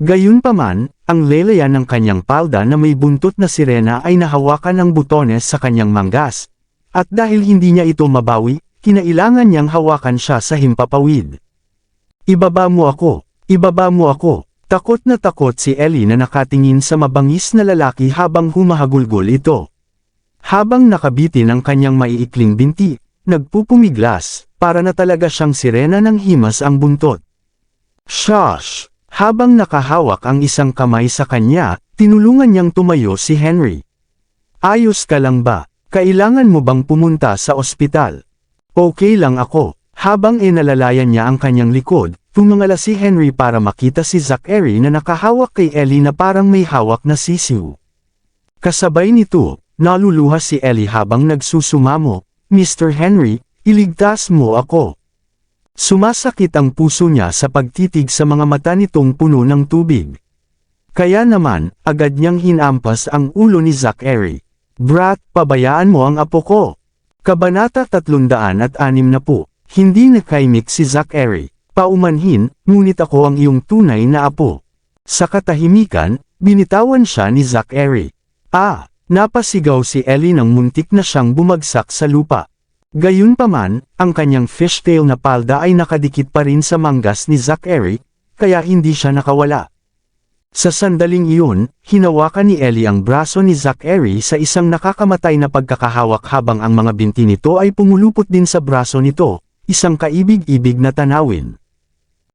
Gayunpaman, ang lelayan ng kanyang palda na may buntot na sirena ay nahawakan ng butones sa kanyang manggas, at dahil hindi niya ito mabawi, kinailangan niyang hawakan siya sa himpapawid. Ibaba mo ako! Ibaba mo ako! Takot na takot si Ellie na nakatingin sa mabangis na lalaki habang humahagulgol ito. Habang nakabitin ang kanyang maiikling binti, nagpupumiglas, para na talaga siyang sirena ng himas ang buntot. Shush! Habang nakahawak ang isang kamay sa kanya, tinulungan niyang tumayo si Henry. Ayos ka lang ba? Kailangan mo bang pumunta sa ospital? Okay lang ako. Habang inalalayan niya ang kanyang likod, tumingala si Henry para makita si Zachary na nakahawak kay Ellie na parang may hawak na sisiw. Kasabay nito, naluluha si Ellie habang nagsusumamo, Mr. Henry, iligtas mo ako. Sumasakit ang puso niya sa pagtitig sa mga mata nitong puno ng tubig. Kaya naman, agad niyang hinampas ang ulo ni Zachary. Brat, pabayaan mo ang apo ko. Kabanata 360. Hindi nakaimik si Zachary. Paumanhin, ngunit ako ang iyong tunay na apo. Sa katahimikan, binitawan siya ni Zachary. Napasigaw si Ellie nang muntik na siyang bumagsak sa lupa. Gayunpaman, ang kanyang fishtail na palda ay nakadikit pa rin sa manggas ni Zachary, kaya hindi siya nakawala. Sa sandaling iyon, hinawakan ni Ellie ang braso ni Zachary sa isang nakakamatay na pagkakahawak habang ang mga binti nito ay pumulupot din sa braso nito, isang kaibig-ibig na tanawin.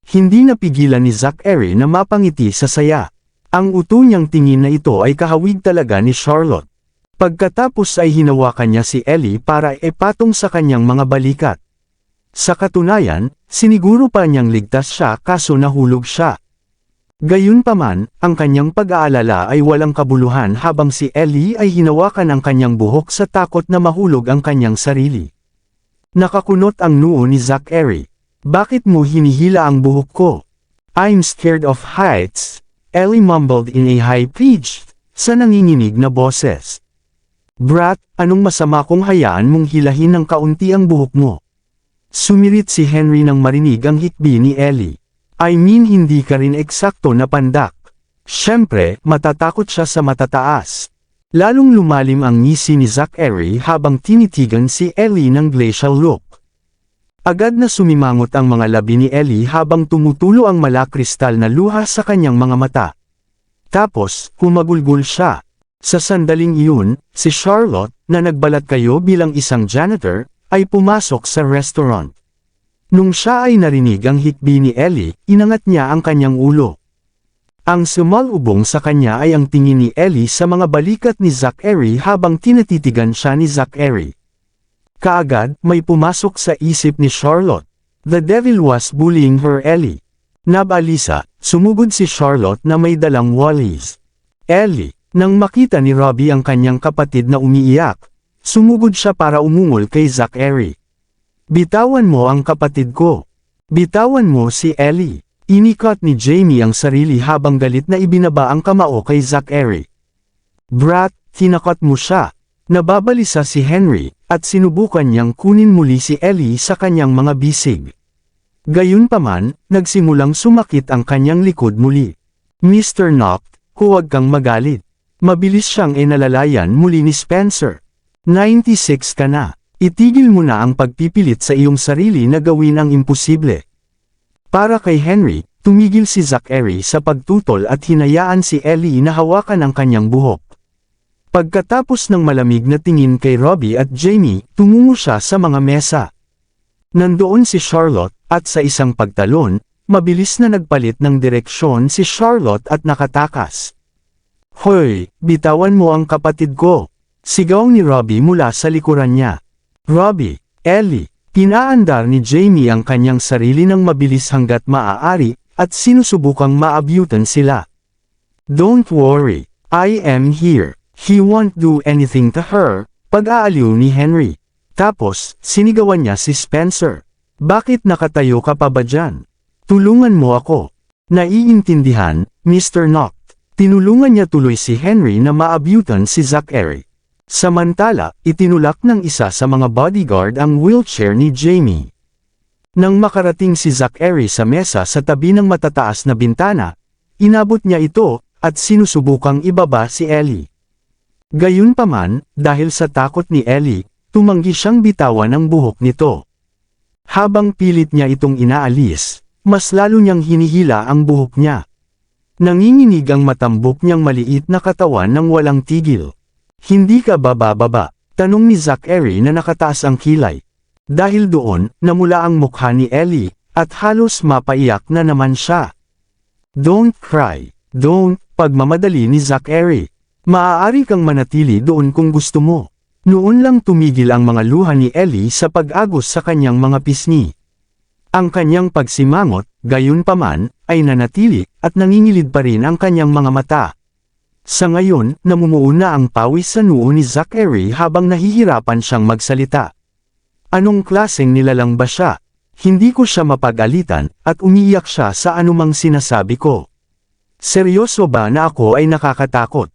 Hindi napigilan ni Zachary na mapangiti sa saya. Ang uto niyang tingin na ito ay kahawig talaga ni Charlotte. Pagkatapos ay hinawakan niya si Ellie para ipatong sa kanyang mga balikat. Sa katunayan, siniguro pa niyang ligtas siya kaso nahulog siya. Gayunpaman, ang kanyang pag-aalala ay walang kabuluhan habang si Ellie ay hinawakan ang kanyang buhok sa takot na mahulog ang kanyang sarili. Nakakunot ang noo ni Zachary. Bakit mo hinihila ang buhok ko? I'm scared of heights, Ellie mumbled in a high-pitched, sa nanginginig na boses. Brat, anong masama kung hayaan mong hilahin ng kaunti ang buhok mo? Sumirit si Henry nang marinig ang hikbi ni Ellie. I mean hindi ka rin eksakto na pandak. Siyempre, matatakot siya sa matataas. Lalong lumalim ang ngisi ni Zachary habang tinitigan si Ellie ng glacial look. Agad na sumimangot ang mga labi ni Ellie habang tumutulo ang malakristal na luha sa kanyang mga mata. Tapos, humagulgol siya. Sa sandaling iyon, si Charlotte, na nagbalat kayo bilang isang janitor, ay pumasok sa restaurant. Nung siya ay narinig ang hikbi ni Ellie, inangat niya ang kanyang ulo. Ang sumalubong sa kanya ay ang tingin ni Ellie sa mga balikat ni Zachary habang tinatitigan siya ni Zachary. Kaagad, may pumasok sa isip ni Charlotte. The devil was bullying her Ellie. Nabalisa, sumugod si Charlotte na may dalang wallies. Ellie, nang makita ni Robbie ang kanyang kapatid na umiiyak, sumugod siya para umungol kay Zachary. Bitawan mo ang kapatid ko. Bitawan mo si Ellie. Inikot ni Jamie ang sarili habang galit na ibinaba ang kamao kay Zachary. Brat, tinakot mo siya. Nababalisa si Henry, at sinubukan niyang kunin muli si Ellie sa kanyang mga bisig. Gayunpaman, nagsimulang sumakit ang kanyang likod muli. Mr. Knock, huwag kang magalit. Mabilis siyang inalalayan muli ni Spencer. 96 ka na. Itigil mo na ang pagpipilit sa iyong sarili na gawin ang imposible. Para kay Henry, tumigil si Zachary sa pagtutol at hinayaan si Ellie na hawakan ang kanyang buhok. Pagkatapos ng malamig na tingin kay Robbie at Jamie, tumungo siya sa mga mesa. Nandoon si Charlotte, at sa isang pagtalon, mabilis na nagpalit ng direksyon si Charlotte at nakatakas. Hoy, bitawan mo ang kapatid ko! Sigaw ni Robbie mula sa likuran niya. Robbie, Ellie, pinaandar ni Jamie ang kanyang sarili ng mabilis hanggat maaari, at sinusubukang maabyutan sila. Don't worry, I am here. He won't do anything to her, pag-aaliw ni Henry. Tapos, sinigawan niya si Spencer. Bakit nakatayo ka pa ba dyan? Tulungan mo ako. Naiintindihan, Mr. Noct. Tinulungan niya tuloy si Henry na maabutan si Zachary. Samantala, itinulak ng isa sa mga bodyguard ang wheelchair ni Jamie. Nang makarating si Zachary sa mesa sa tabi ng matataas na bintana, inabot niya ito, at sinusubukang ibaba si Ellie. Gayunpaman, dahil sa takot ni Ellie, tumanggi siyang bitawan ang buhok nito. Habang pilit niya itong inaalis, mas lalo niyang hinihila ang buhok niya. Nanginginig ang matambok niyang maliit na katawan ng walang tigil. Hindi ka bababa? Tanong ni Zachary na nakataas ang kilay. Dahil doon, namula ang mukha ni Ellie, at halos mapaiyak na naman siya. Don't cry. Don't, pagmamadali ni Zachary. Maaari kang manatili doon kung gusto mo. Noon lang tumigil ang mga luha ni Ellie sa pag-agos sa kanyang mga pisngi. Ang kanyang pagsimangot, gayunpaman, ay nanatili, at nangingilid pa rin ang kanyang mga mata. Sa ngayon, namumuo na ang pawis sa noo ni Zachary habang nahihirapan siyang magsalita. Anong klaseng nilalang ba siya? Hindi ko siya mapag-alitan, at umiiyak siya sa anumang sinasabi ko. Seryoso ba na ako ay nakakatakot?